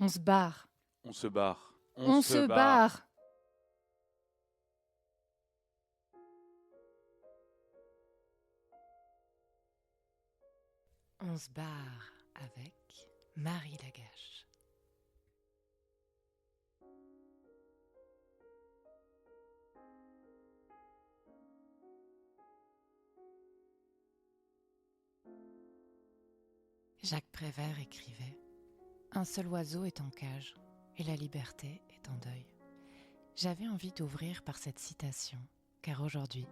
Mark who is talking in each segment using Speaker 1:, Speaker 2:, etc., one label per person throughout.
Speaker 1: On se barre.
Speaker 2: On se barre.
Speaker 1: On se barre. On se barre avec Marie Lagache. Jacques Prévert écrivait « Un seul oiseau est en cage et la liberté est en deuil ». J'avais envie d'ouvrir par cette citation, car aujourd'hui,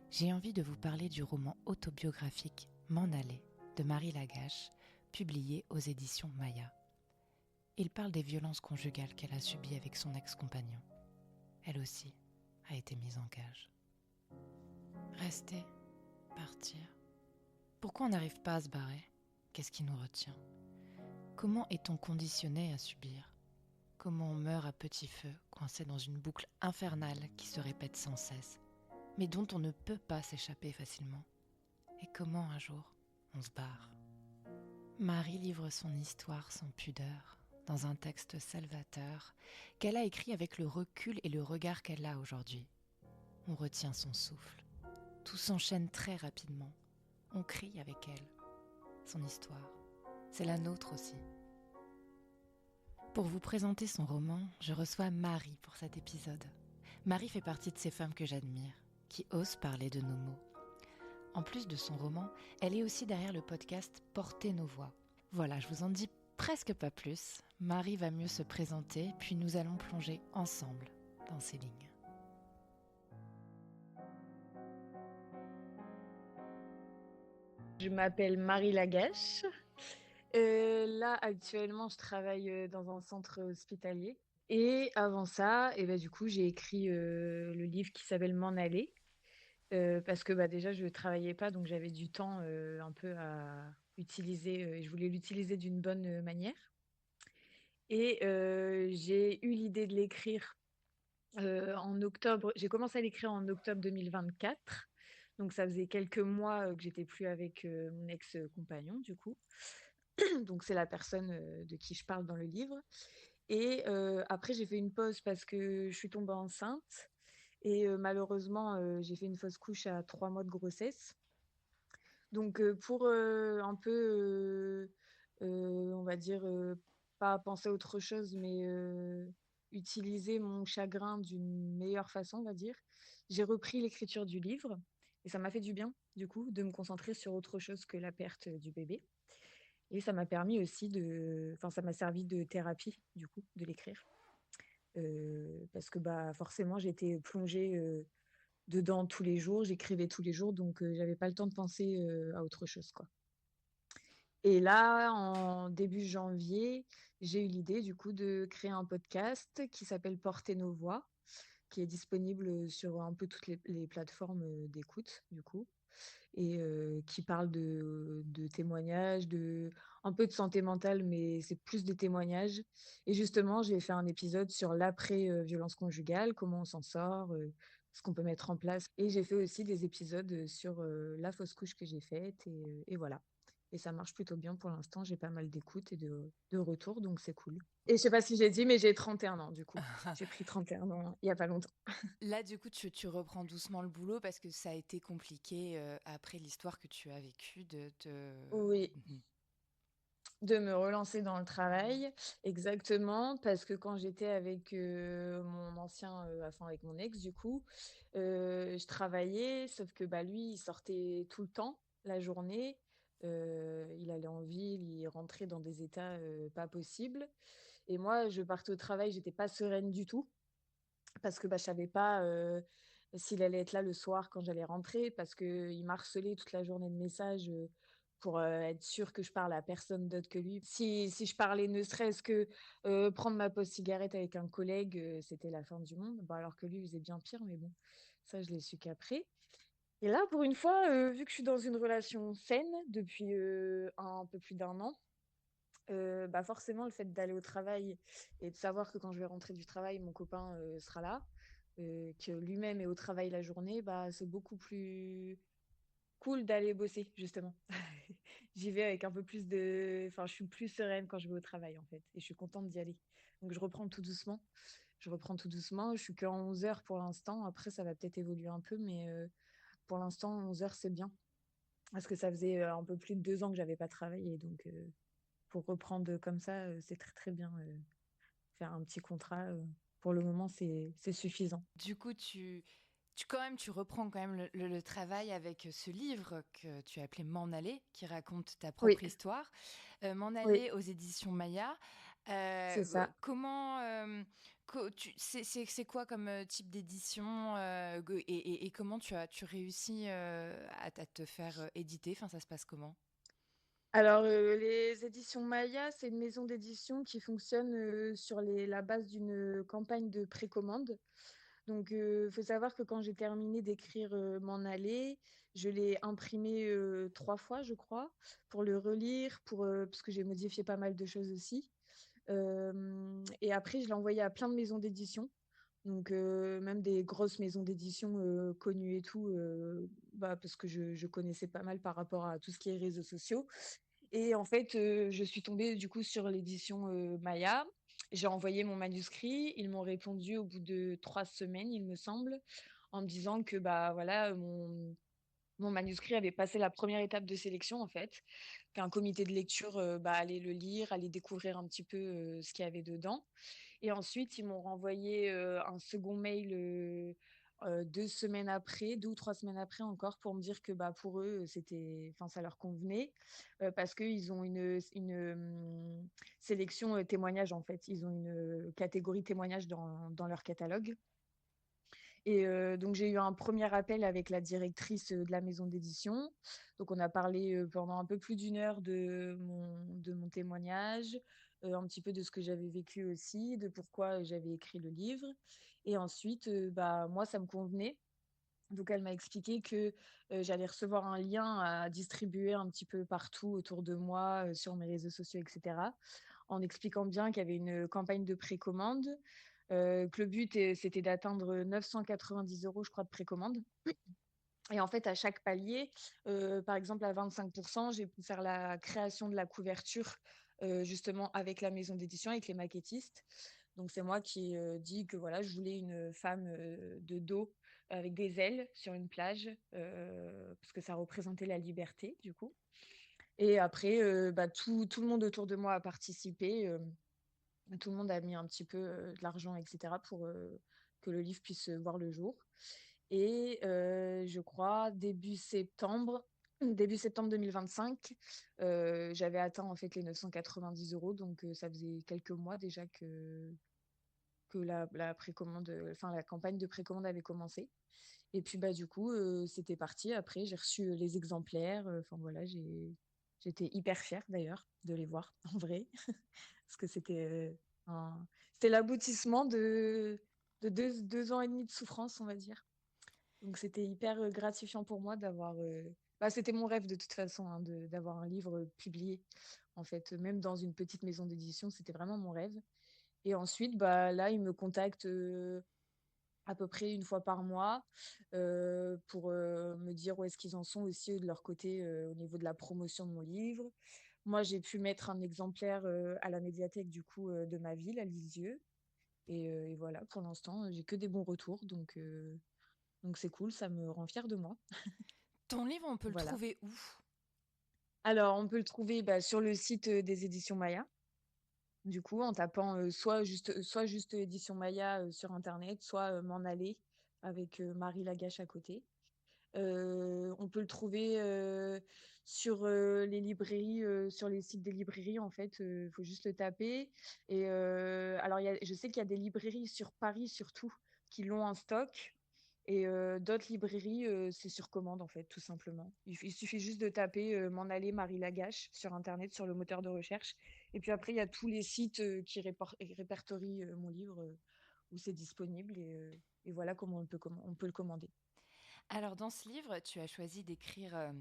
Speaker 1: j'ai envie de vous parler du roman autobiographique « M'en aller » de Marie Lagache, publié aux éditions Maya. Il parle des violences conjugales qu'elle a subies avec son ex-compagnon. Elle aussi a été mise en cage. Rester, partir. Pourquoi on n'arrive pas à se barrer ? Qu'est-ce qui nous retient ? Comment est-on conditionné à subir ? Comment on meurt à petit feu, coincé dans une boucle infernale qui se répète sans cesse, mais dont on ne peut pas s'échapper facilement ? Et comment un jour, on se barre ? Marie livre son histoire sans pudeur, dans un texte salvateur qu'elle a écrit avec le recul et le regard qu'elle a aujourd'hui. On retient son souffle. Tout s'enchaîne très rapidement. On crie avec elle. Son histoire, c'est la nôtre aussi. Pour vous présenter son roman, je reçois Marie pour cet épisode. Marie fait partie de ces femmes que j'admire, qui osent parler de nos mots. En plus de son roman, elle est aussi derrière le podcast Porter nos voix. Voilà, je vous en dis presque pas plus. Marie va mieux se présenter, puis nous allons plonger ensemble dans ces lignes.
Speaker 3: Je m'appelle Marie Lagache. Là, actuellement, je travaille dans un centre hospitalier. Et avant ça, du coup, j'ai écrit le livre qui s'appelle M'en aller. Parce que déjà, je ne travaillais pas, donc j'avais du temps un peu à utiliser. Et je voulais l'utiliser d'une bonne manière. Et j'ai eu l'idée de l'écrire en octobre. J'ai commencé à l'écrire en octobre 2024. Donc, ça faisait quelques mois que j'étais plus avec mon ex-compagnon, du coup. Donc, c'est la personne de qui je parle dans le livre. Et après, j'ai fait une pause parce que je suis tombée enceinte. Et malheureusement, j'ai fait une fausse couche à 3 mois de grossesse. Donc, pour un peu, on va dire, pas penser à autre chose, mais utiliser mon chagrin d'une meilleure façon, on va dire, j'ai repris l'écriture du livre. Et ça m'a fait du bien, du coup, de me concentrer sur autre chose que la perte du bébé. Et ça m'a permis aussi enfin, ça m'a servi de thérapie, du coup, de l'écrire. Parce que forcément, j'étais plongée dedans tous les jours, j'écrivais tous les jours, donc j'avais pas le temps de penser à autre chose, quoi. Et là, en début janvier, j'ai eu l'idée, du coup, de créer un podcast qui s'appelle Porter nos voix, qui est disponible sur un peu toutes les plateformes d'écoute, du coup, et qui parle de témoignages, un peu de santé mentale, mais c'est plus des témoignages. Et justement, j'ai fait un épisode sur l'après-violence conjugale, comment on s'en sort, ce qu'on peut mettre en place. Et j'ai fait aussi des épisodes sur la fausse couche que j'ai faite, et voilà. Et ça marche plutôt bien pour l'instant. J'ai pas mal d'écoutes et de retours, donc c'est cool. Et je sais pas si j'ai dit, mais j'ai 31 ans, du coup. J'ai pris 31 ans il y a pas longtemps.
Speaker 1: Là, du coup, tu reprends doucement le boulot parce que ça a été compliqué après l'histoire que tu as vécue de...
Speaker 3: Oui. De me relancer dans le travail, exactement, parce que quand j'étais avec mon ancien, enfin avec mon ex du coup, je travaillais, sauf que lui, il sortait tout le temps, la journée, il allait en ville, il rentrait dans des états pas possibles. Et moi, je partais au travail, j'étais pas sereine du tout, parce que je savais pas s'il allait être là le soir quand j'allais rentrer, parce qu'il m'harcelait toute la journée de messages pour être sûr que je parle à personne d'autre que lui. Si je parlais ne serait-ce que prendre ma pause cigarette avec un collègue, c'était la fin du monde. Alors que lui, il faisait bien pire, mais bon, ça, je l'ai su qu'après. Et là, pour une fois, vu que je suis dans une relation saine depuis un peu plus d'un an, forcément, le fait d'aller au travail et de savoir que quand je vais rentrer du travail, mon copain sera là, que lui-même est au travail la journée, c'est beaucoup plus cool d'aller bosser, justement. J'y vais avec un peu plus de... Enfin, je suis plus sereine quand je vais au travail, en fait. Et je suis contente d'y aller. Donc, je reprends tout doucement. Je reprends tout doucement. Je suis qu'en 11 heures pour l'instant. Après, ça va peut-être évoluer un peu, mais pour l'instant, 11 heures, c'est bien. Parce que ça faisait un peu plus de 2 ans que j'avais pas travaillé. Donc, pour reprendre comme ça, c'est très, très bien. Faire un petit contrat, pour le moment, c'est suffisant.
Speaker 1: Du coup, quand même, tu reprends quand même le travail avec ce livre que tu as appelé M'en aller, qui raconte ta
Speaker 3: Oui,
Speaker 1: propre histoire. M'en
Speaker 3: oui,
Speaker 1: aller aux éditions Maya.
Speaker 3: c'est ça.
Speaker 1: Comment c'est quoi comme type d'édition et comment tu réussis à te faire éditer? Enfin, ça se passe comment?
Speaker 3: Alors, les éditions Maya, c'est une maison d'édition qui fonctionne sur la base d'une campagne de précommande. Donc, il faut savoir que quand j'ai terminé d'écrire M'en aller, je l'ai imprimé 3 fois, je crois, pour le relire, parce que j'ai modifié pas mal de choses aussi. Et après, je l'ai envoyé à plein de maisons d'édition. Donc, même des grosses maisons d'édition connues et tout, bah, parce que je connaissais pas mal par rapport à tout ce qui est réseaux sociaux. Et en fait, je suis tombée du coup sur l'édition Maya. J'ai envoyé mon manuscrit. Ils m'ont répondu au bout de 3 semaines, il me semble, en me disant que bah voilà, mon manuscrit avait passé la première étape de sélection en fait, qu'un comité de lecture bah, allait le lire, allait découvrir un petit peu ce qu'il y avait dedans. Et ensuite, ils m'ont renvoyé un second mail 2 semaines après, 2 ou 3 semaines après encore, pour me dire que bah, pour eux, enfin, ça leur convenait, parce qu'ils ont une sélection témoignage, en fait. Ils ont une catégorie témoignage dans leur catalogue. Et donc, j'ai eu un premier appel avec la directrice de la maison d'édition. Donc, on a parlé pendant un peu plus d'une heure de mon témoignage, un petit peu de ce que j'avais vécu aussi, de pourquoi j'avais écrit le livre. Et ensuite, bah, moi, ça me convenait. Donc, elle m'a expliqué que j'allais recevoir un lien à distribuer un petit peu partout autour de moi, sur mes réseaux sociaux, etc., en expliquant bien qu'il y avait une campagne de précommande, que le but, c'était d'atteindre 990 euros, je crois, de précommande. Et en fait, à chaque palier, par exemple, à 25%, j'ai pu faire la création de la couverture, justement, avec la maison d'édition, avec les maquettistes. Donc, c'est moi qui ai dit que voilà, je voulais une femme de dos avec des ailes sur une plage, parce que ça représentait la liberté, du coup. Et après, bah, tout le monde autour de moi a participé. Tout le monde a mis un petit peu de l'argent, etc., pour que le livre puisse voir le jour. Et je crois début septembre 2025, j'avais atteint en fait les 990 euros. Donc ça faisait quelques mois déjà que la précommande, enfin la campagne de précommande avait commencé. Et puis bah du coup, c'était parti. Après, j'ai reçu les exemplaires. Enfin voilà, j'étais hyper fière d'ailleurs de les voir en vrai, parce que c'était l'aboutissement de 2 ans et demi de souffrance, on va dire. Donc c'était hyper gratifiant pour moi d'avoir. Bah, c'était mon rêve de toute façon, hein, d'avoir un livre publié. En fait, même dans une petite maison d'édition, c'était vraiment mon rêve. Et ensuite, bah, là, ils me contactent à peu près une fois par mois, pour me dire où est-ce qu'ils en sont aussi eux, de leur côté, au niveau de la promotion de mon livre. Moi, j'ai pu mettre un exemplaire à la médiathèque du coup de ma ville, à Lisieux. Et voilà, pour l'instant, j'ai que des bons retours, donc c'est cool, ça me rend fière de moi.
Speaker 1: Ton livre, on peut le
Speaker 3: Voilà.
Speaker 1: trouver où?
Speaker 3: Alors, on peut le trouver bah, sur le site des éditions Maya, du coup, en tapant soit juste édition Maya sur Internet, soit M'en aller avec Marie Lagache à côté. On peut le trouver sur les librairies, sur les sites des librairies, en fait. Il faut juste le taper. Et alors, je sais qu'il y a des librairies sur Paris, surtout, qui l'ont en stock. Et d'autres librairies, c'est sur commande, en fait, tout simplement. Il suffit juste de taper M'en aller Marie Lagache sur Internet, sur le moteur de recherche. Et puis après, il y a tous les sites qui répertorient mon livre, où c'est disponible. Et voilà comment on peut le commander.
Speaker 1: Alors, dans ce livre, tu as choisi d'écrire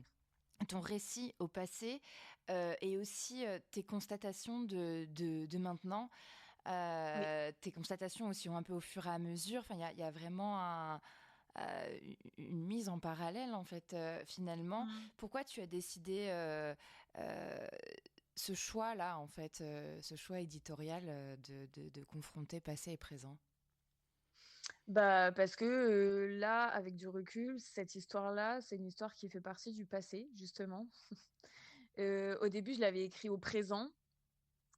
Speaker 1: ton récit au passé et aussi tes constatations de maintenant.
Speaker 3: Oui.
Speaker 1: Tes constatations aussi ont un peu au fur et à mesure. Enfin, il y a vraiment une mise en parallèle, en fait, finalement.
Speaker 3: Mmh.
Speaker 1: Pourquoi tu as décidé euh, ce choix-là, en fait, ce choix éditorial de confronter passé et présent?
Speaker 3: Bah, parce que, là, avec du recul, cette histoire-là, c'est une histoire qui fait partie du passé, justement. Au début, je l'avais écrit au présent,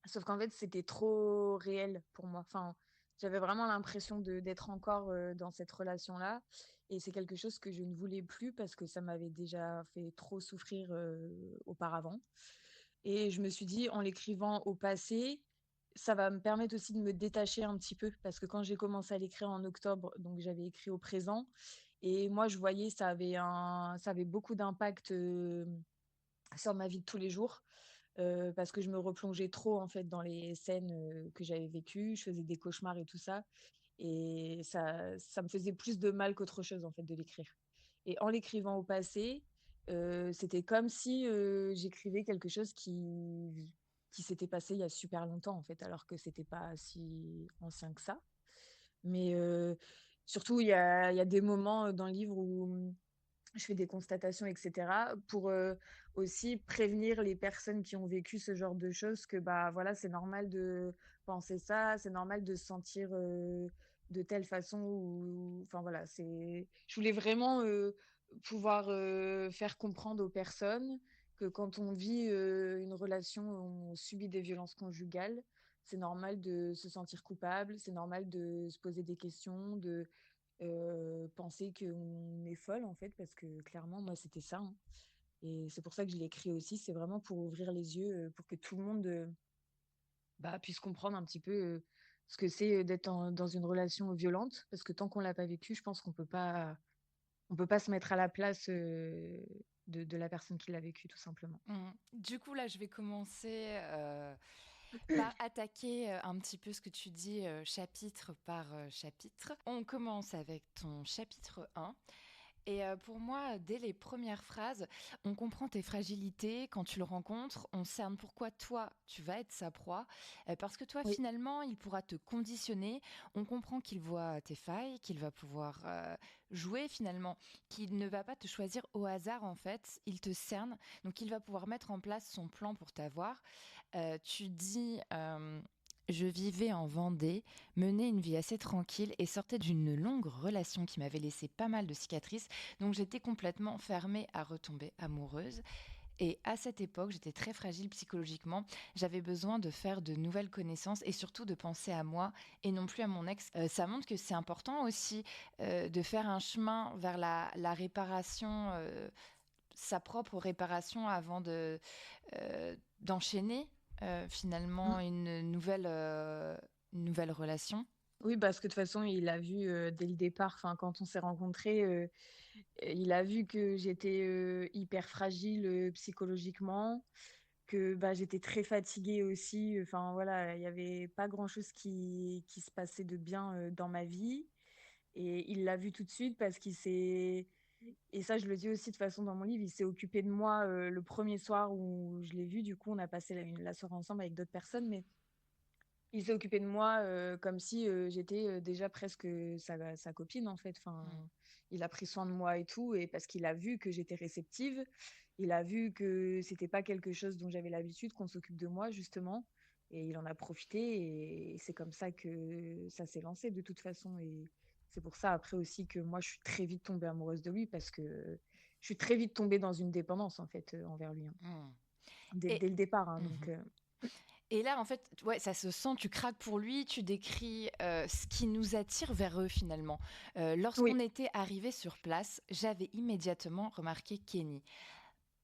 Speaker 3: sauf qu'en fait, c'était trop réel pour moi. Enfin, j'avais vraiment l'impression d'être encore, dans cette relation-là et c'est quelque chose que je ne voulais plus parce que ça m'avait déjà fait trop souffrir, auparavant et je me suis dit: «En l'écrivant au passé, ça va me permettre aussi de me détacher un petit peu» parce que quand j'ai commencé à l'écrire en octobre, donc j'avais écrit au présent et moi, je voyais ça avait beaucoup d'impact, sur ma vie de tous les jours. Parce que je me replongeais trop en fait dans les scènes, que j'avais vécues. Je faisais des cauchemars et tout ça et ça me faisait plus de mal qu'autre chose en fait de l'écrire et en l'écrivant au passé, c'était comme si, j'écrivais quelque chose qui s'était passé il y a super longtemps en fait, alors que c'était pas si ancien que ça. Mais, surtout il y a des moments, dans le livre où, je fais des constatations et cetera pour, aussi prévenir les personnes qui ont vécu ce genre de choses que, bah, voilà, c'est normal de penser ça, c'est normal de se sentir, de telle façon ou enfin, voilà, je voulais vraiment, pouvoir, faire comprendre aux personnes que quand on vit, une relation où on subit des violences conjugales, c'est normal de se sentir coupable, c'est normal de se poser des questions, de penser qu'on est folle en fait, parce que clairement moi c'était ça, hein et c'est pour ça que je l'ai écrit aussi. C'est vraiment pour ouvrir les yeux, pour que tout le monde, bah, puisse comprendre un petit peu, ce que c'est, d'être dans une relation violente. Parce que tant qu'on l'a pas vécu, je pense qu'on peut pas se mettre à la place, de la personne qui l'a vécu tout simplement.
Speaker 1: Mmh. Du coup, là, je vais commencer par attaquer un petit peu ce que tu dis chapitre par chapitre. On commence avec ton chapitre 1. Et pour moi, dès les premières phrases, on comprend tes fragilités quand tu le rencontres, on cerne pourquoi toi, tu vas être sa proie, parce que toi,
Speaker 3: Oui.
Speaker 1: finalement, il pourra te conditionner. On comprend qu'il voit tes failles, qu'il va pouvoir jouer finalement, qu'il ne va pas te choisir au hasard en fait, il te cerne, donc il va pouvoir mettre en place son plan pour t'avoir. Tu dis... je vivais en Vendée, menais une vie assez tranquille et sortais d'une longue relation qui m'avait laissé pas mal de cicatrices, donc j'étais complètement fermée à retomber amoureuse. Et à cette époque, j'étais très fragile psychologiquement. J'avais besoin de faire de nouvelles connaissances et surtout de penser à moi et non plus à mon ex. Ça montre que c'est important aussi de faire un chemin vers la réparation, sa propre réparation avant d'enchaîner finalement
Speaker 3: Mmh.
Speaker 1: une nouvelle relation.
Speaker 3: Oui, parce que de toute façon, il a vu, dès le départ, enfin quand on s'est rencontrés, il a vu que j'étais, hyper fragile, psychologiquement, que, bah, j'étais très fatiguée aussi, enfin voilà, il y avait pas grand-chose qui se passait de bien, dans ma vie et il l'a vu tout de suite parce qu'il s'est et ça je le dis aussi de façon dans mon livre, il s'est occupé de moi, le premier soir où je l'ai vu. Du coup, on a passé la soirée ensemble avec d'autres personnes, mais il s'est occupé de moi, comme si, j'étais, déjà presque, sa copine, en fait. Enfin,
Speaker 1: Mm.
Speaker 3: il a pris soin de moi et tout et parce qu'il a vu que j'étais réceptive. Il a vu que c'était pas quelque chose dont j'avais l'habitude, qu'on s'occupe de moi, justement et il en a profité et c'est comme ça que ça s'est lancé, de toute façon et c'est pour ça, après aussi, que moi, je suis très vite tombée amoureuse de lui parce que je suis très vite tombée dans une dépendance, en fait, envers lui, hein,
Speaker 1: Mm.
Speaker 3: dès
Speaker 1: Et,
Speaker 3: le départ, hein, donc
Speaker 1: Mhm. Et là, en fait, ouais, ça se sent, tu craques pour lui, tu décris ce qui nous attire vers eux finalement. Lorsqu'on
Speaker 3: oui.
Speaker 1: était arrivé sur place, j'avais immédiatement remarqué Kenny.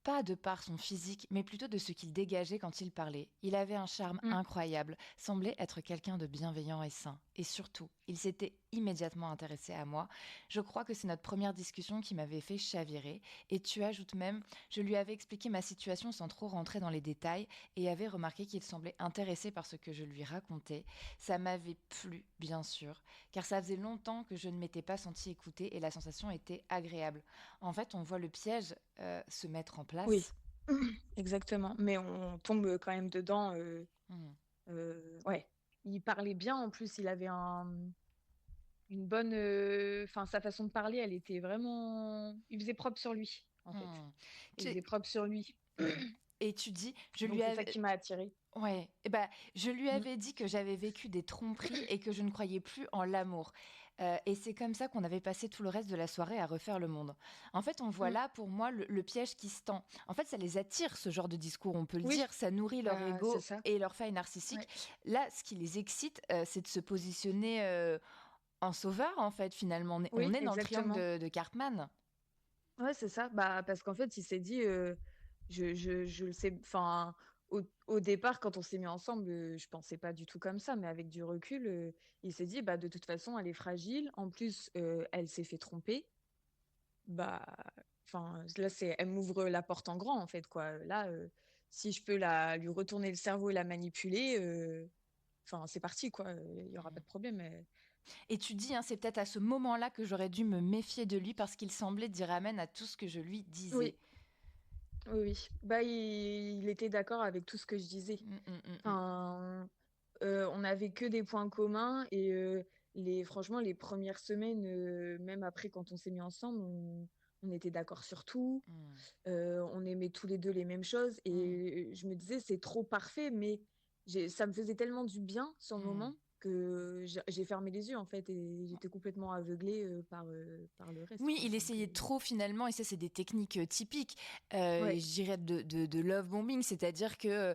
Speaker 1: Pas de par son physique, mais plutôt de ce qu'il dégageait quand il parlait. Il avait un charme
Speaker 3: Mmh.
Speaker 1: incroyable, semblait être quelqu'un de bienveillant et sain. Et surtout, il s'était immédiatement intéressé à moi. Je crois que c'est notre première discussion qui m'avait fait chavirer. Et tu ajoutes même, je lui avais expliqué ma situation sans trop rentrer dans les détails et avait remarqué qu'il semblait intéressé par ce que je lui racontais. Ça m'avait plu, bien sûr, car ça faisait longtemps que je ne m'étais pas sentie écoutée et la sensation était agréable. En fait, on voit le piège se mettre en
Speaker 3: Oui,
Speaker 1: place.
Speaker 3: exactement, mais on tombe quand même dedans,
Speaker 1: Mmh.
Speaker 3: ouais. Il parlait bien en plus, il avait un une bonne, enfin sa façon de parler, elle était vraiment, il faisait propre sur lui en fait.
Speaker 1: Mmh.
Speaker 3: Il
Speaker 1: Tu
Speaker 3: faisait propre sur lui.
Speaker 1: et tu dis: «Je lui
Speaker 3: Donc c'est ça
Speaker 1: avais»
Speaker 3: qui m'a attirée.
Speaker 1: ouais, et bah, je lui
Speaker 3: Mmh.
Speaker 1: avais dit que j'avais vécu des tromperies et que je ne croyais plus en l'amour. Et c'est comme ça qu'on avait passé tout le reste de la soirée à refaire le monde. En fait, on voit
Speaker 3: Mmh.
Speaker 1: là, pour moi, le piège qui se tend. En fait, ça les attire, ce genre de discours, on peut le
Speaker 3: Oui,
Speaker 1: dire, ça nourrit leur
Speaker 3: bah c'est
Speaker 1: ego
Speaker 3: ça.
Speaker 1: et leur faille narcissique.
Speaker 3: Ouais.
Speaker 1: Là, ce qui les excite, c'est de se positionner, en sauveur, en fait, finalement. On
Speaker 3: Oui,
Speaker 1: est dans le triangle
Speaker 3: exactement.
Speaker 1: de Cartman.
Speaker 3: Ouais, c'est ça. Bah, parce qu'en fait, il s'est dit, je le sais, enfin, au départ, quand on s'est mis ensemble, je pensais pas du tout comme ça, mais avec du recul, il s'est dit, bah, de toute façon, elle est fragile. En plus, elle s'est fait tromper. Bah, enfin, là, elle m'ouvre la porte en grand, en fait, quoi. Là, si je peux lui retourner le cerveau et la manipuler, enfin, c'est parti, quoi. Il y aura pas de problème.
Speaker 1: Et tu dis, hein, c'est peut-être à ce moment-là que j'aurais dû me méfier de lui parce qu'il semblait dire amen à tout ce que je lui disais.
Speaker 3: Oui, oui, oui. Bah, il était d'accord avec tout ce que je disais.
Speaker 1: Mm, mm, mm, mm.
Speaker 3: Enfin, on n'avait que des points communs et franchement, les premières semaines, même après quand on s'est mis ensemble, on était d'accord sur tout.
Speaker 1: Mm,
Speaker 3: On aimait tous les deux les mêmes choses
Speaker 1: mm,
Speaker 3: et je me disais, c'est trop parfait, mais ça me faisait tellement du bien sur le
Speaker 1: mm.
Speaker 3: moment que j'ai fermé les yeux en fait et j'étais complètement aveuglée par le reste,
Speaker 1: Oui,
Speaker 3: quoi.
Speaker 1: il
Speaker 3: Donc,
Speaker 1: essayait trop finalement, et ça c'est des techniques typiques,
Speaker 3: ouais.
Speaker 1: je dirais de love bombing, c'est-à-dire que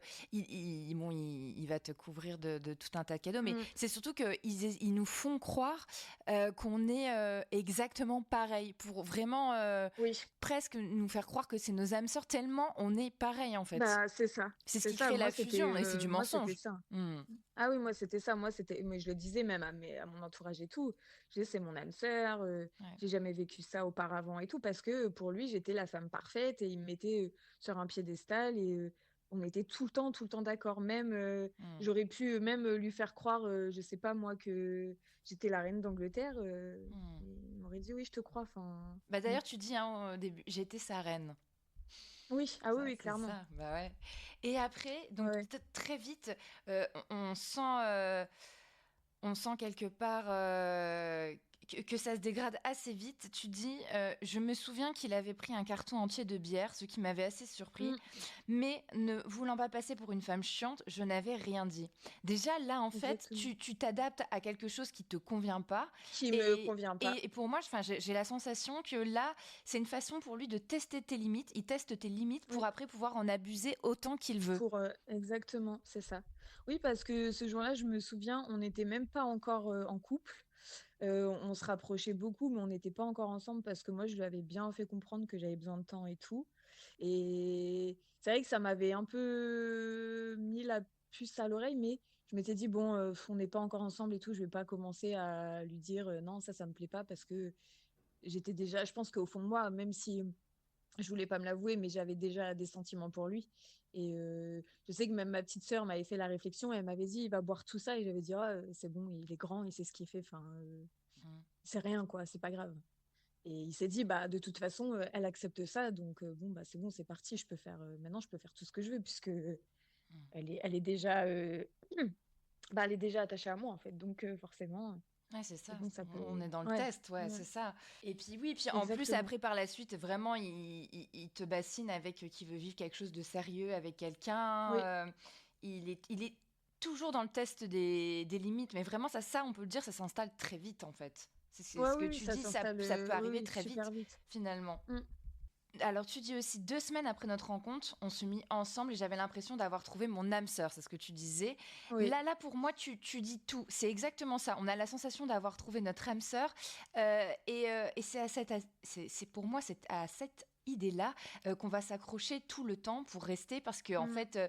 Speaker 1: bon, il va te couvrir de tout un tas de cadeaux, mais
Speaker 3: Mm.
Speaker 1: c'est surtout qu'ils nous font croire qu'on est exactement pareil, pour vraiment
Speaker 3: Oui.
Speaker 1: presque nous faire croire que c'est nos âmes sœurs, tellement on est pareil en fait.
Speaker 3: Bah, c'est ça.
Speaker 1: C'est ce
Speaker 3: C'est
Speaker 1: qui
Speaker 3: ça.
Speaker 1: crée la fusion et c'est du
Speaker 3: Moi, c'était
Speaker 1: mensonge.
Speaker 3: ça.
Speaker 1: Hmm.
Speaker 3: Ah oui, moi, c'était ça. Moi, c'était, mais je le disais même à mon entourage et tout. Je disais, c'est mon âme sœur.
Speaker 1: Ouais.
Speaker 3: J'ai jamais vécu ça auparavant et tout parce que pour lui, j'étais la femme parfaite et il me mettait sur un piédestal et on était tout le temps d'accord. Même,
Speaker 1: Hmm.
Speaker 3: j'aurais pu même lui faire croire, je sais pas moi, que j'étais la reine d'Angleterre.
Speaker 1: Hmm.
Speaker 3: Il m'aurait dit oui, je te crois. Enfin,
Speaker 1: Bah d'ailleurs, tu dis hein, au début, j'étais sa reine.
Speaker 3: oui, ah oui,
Speaker 1: Ça,
Speaker 3: oui,
Speaker 1: c'est
Speaker 3: clairement.
Speaker 1: ça, bah ouais. Et après, donc
Speaker 3: Ouais.
Speaker 1: très vite, on sent quelque part que ça se dégrade assez vite. Tu dis, je me souviens qu'il avait pris un carton entier de bière, ce qui m'avait assez surpris.
Speaker 3: Mm,
Speaker 1: Mais ne voulant pas passer pour une femme chiante, je n'avais rien dit. Déjà, là, en fait,
Speaker 3: exactement.
Speaker 1: tu t'adaptes à quelque chose qui te convient pas.
Speaker 3: Qui me
Speaker 1: Et,
Speaker 3: convient pas.
Speaker 1: et pour moi, enfin, j'ai la sensation que là, c'est une façon pour lui de tester tes limites. Il teste tes limites pour
Speaker 3: Oui.
Speaker 1: après pouvoir en abuser autant qu'il veut.
Speaker 3: Pour, exactement, c'est ça. Oui, parce que ce jour-là, je me souviens, on n'était même pas encore en couple. On se rapprochait beaucoup, mais on n'était pas encore ensemble parce que moi, je lui avais bien fait comprendre que j'avais besoin de temps et tout. Et c'est vrai que ça m'avait un peu mis la puce à l'oreille, mais je m'étais dit, bon, on n'est pas encore ensemble et tout, je vais pas commencer à lui dire non, ça me plaît pas parce que j'étais déjà, je pense qu'au fond de moi, même si je voulais pas me l'avouer, mais j'avais déjà des sentiments pour lui. Et je sais que même ma petite sœur m'avait fait la réflexion et elle m'avait dit, il va boire tout ça. Et j'avais dit, ah, c'est bon, il est grand, il sait ce qu'il fait. Enfin,
Speaker 1: Mm.
Speaker 3: c'est rien, quoi, c'est pas grave. Et il s'est dit, bah, de toute façon, elle accepte ça. Donc, bon, bah, c'est bon, c'est parti. Maintenant, je peux faire tout ce que je veux puisque
Speaker 1: Mm.
Speaker 3: elle est déjà, bah, elle est déjà attachée à moi, en fait. Donc, forcément,
Speaker 1: Ouais, c'est ça.
Speaker 3: c'est bon, ça
Speaker 1: On
Speaker 3: peut.
Speaker 1: est dans le
Speaker 3: Ouais,
Speaker 1: test, ouais,
Speaker 3: ouais,
Speaker 1: c'est ça. Et puis oui, puis en plus
Speaker 3: exactement.
Speaker 1: après par la suite, vraiment, il te bassine avec qui veut vivre quelque chose de sérieux avec quelqu'un.
Speaker 3: Oui,
Speaker 1: Il est toujours dans le test des limites, mais vraiment ça, on peut le dire, ça s'installe très vite en fait. C'est
Speaker 3: ouais,
Speaker 1: ce que
Speaker 3: oui, oui,
Speaker 1: tu
Speaker 3: ça
Speaker 1: dis,
Speaker 3: s'installe,
Speaker 1: ça peut
Speaker 3: oui,
Speaker 1: arriver
Speaker 3: oui,
Speaker 1: très vite
Speaker 3: super vite.
Speaker 1: finalement.
Speaker 3: Mm.
Speaker 1: Alors, tu dis aussi 2 semaines après notre rencontre, on se mit ensemble et j'avais l'impression d'avoir trouvé mon âme sœur, c'est ce que tu disais.
Speaker 3: Oui.
Speaker 1: Là, pour moi, tu dis tout. C'est exactement ça. On a la sensation d'avoir trouvé notre âme sœur. Et c'est pour moi, c'est à cette idée-là qu'on va s'accrocher tout le temps pour rester parce que, en
Speaker 3: Mm.
Speaker 1: fait,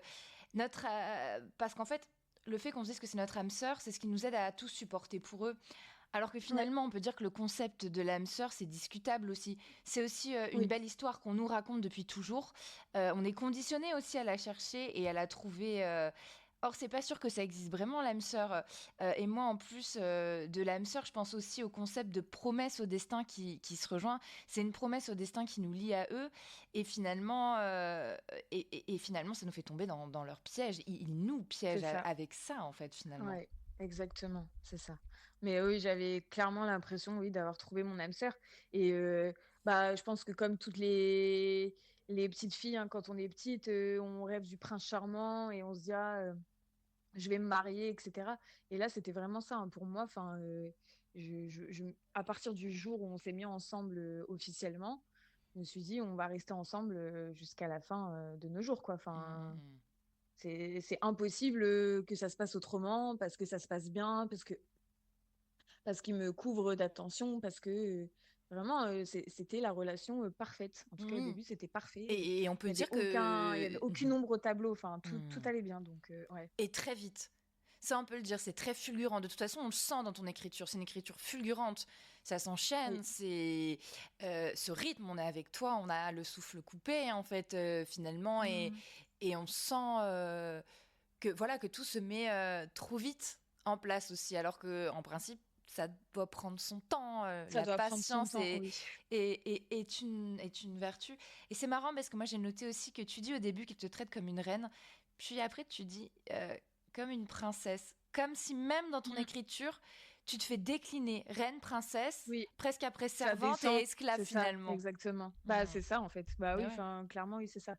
Speaker 1: parce qu'en fait, le fait qu'on se dise que c'est notre âme sœur, c'est ce qui nous aide à tous supporter pour eux. Alors que
Speaker 3: Ouais.
Speaker 1: finalement, on peut dire que le concept de l'âme sœur, c'est discutable aussi. C'est aussi une
Speaker 3: Oui.
Speaker 1: belle histoire qu'on nous raconte depuis toujours. On est conditionné aussi à la chercher et à la trouver. Or, c'est pas sûr que ça existe vraiment, l'âme sœur. Et moi, en plus de l'âme sœur, je pense aussi au concept de promesse au destin qui se rejoint. C'est une promesse au destin qui nous lie à eux. Et finalement, et finalement ça nous fait tomber dans leur piège. Ils nous
Speaker 3: C'est
Speaker 1: piègent
Speaker 3: ça.
Speaker 1: avec ça, en fait, finalement.
Speaker 3: Ouais, exactement, c'est ça. Mais oui, j'avais clairement l'impression, oui, d'avoir trouvé mon âme sœur et bah, je pense que comme toutes les petites filles, hein, quand on est petite, on rêve du prince charmant et on se dit: «Ah, je vais me marier» et cetera et là, c'était vraiment ça, hein, pour moi. Enfin, je à partir du jour où on s'est mis ensemble, officiellement, je me suis dit: «On va rester ensemble, jusqu'à la fin, de nos jours, quoi». Enfin,
Speaker 1: Mmh.
Speaker 3: c'est impossible, que ça se passe autrement, parce que ça se passe bien, parce qu'il me couvre d'attention, parce que, vraiment, c'était la relation, parfaite. En tout cas, au
Speaker 1: Mmh.
Speaker 3: début, c'était parfait,
Speaker 1: Et on peut dire
Speaker 3: il y avait
Speaker 1: que
Speaker 3: aucune ombre au tableau, enfin tout
Speaker 1: mmh.
Speaker 3: allait bien donc ouais.
Speaker 1: Et très vite. Ça, on peut le dire, c'est très fulgurant. De toute façon, on le sent dans ton écriture. C'est une écriture fulgurante. Ça s'enchaîne.
Speaker 3: Oui.
Speaker 1: C'est ce rythme. On est avec toi. On a le souffle coupé, en fait, finalement,
Speaker 3: Mmh.
Speaker 1: et on sent que voilà que tout se met trop vite en place aussi. Alors que, en principe, ça doit prendre son temps.
Speaker 3: Ça
Speaker 1: La
Speaker 3: doit prendre son
Speaker 1: patience
Speaker 3: temps, oui.
Speaker 1: est une vertu. Et c'est marrant parce que moi, j'ai noté aussi que tu dis au début qu'il te traite comme une reine. Puis après, tu dis comme une princesse. Comme si même dans ton
Speaker 3: Mmh.
Speaker 1: écriture, tu te fais décliner reine, princesse,
Speaker 3: Oui,
Speaker 1: presque après
Speaker 3: ça
Speaker 1: servante et
Speaker 3: descend,
Speaker 1: esclave
Speaker 3: c'est ça,
Speaker 1: finalement.
Speaker 3: exactement. Bah,
Speaker 1: Mhm.
Speaker 3: c'est ça, en fait. Bah oui,
Speaker 1: Bah ouais.
Speaker 3: enfin, clairement, oui, c'est ça.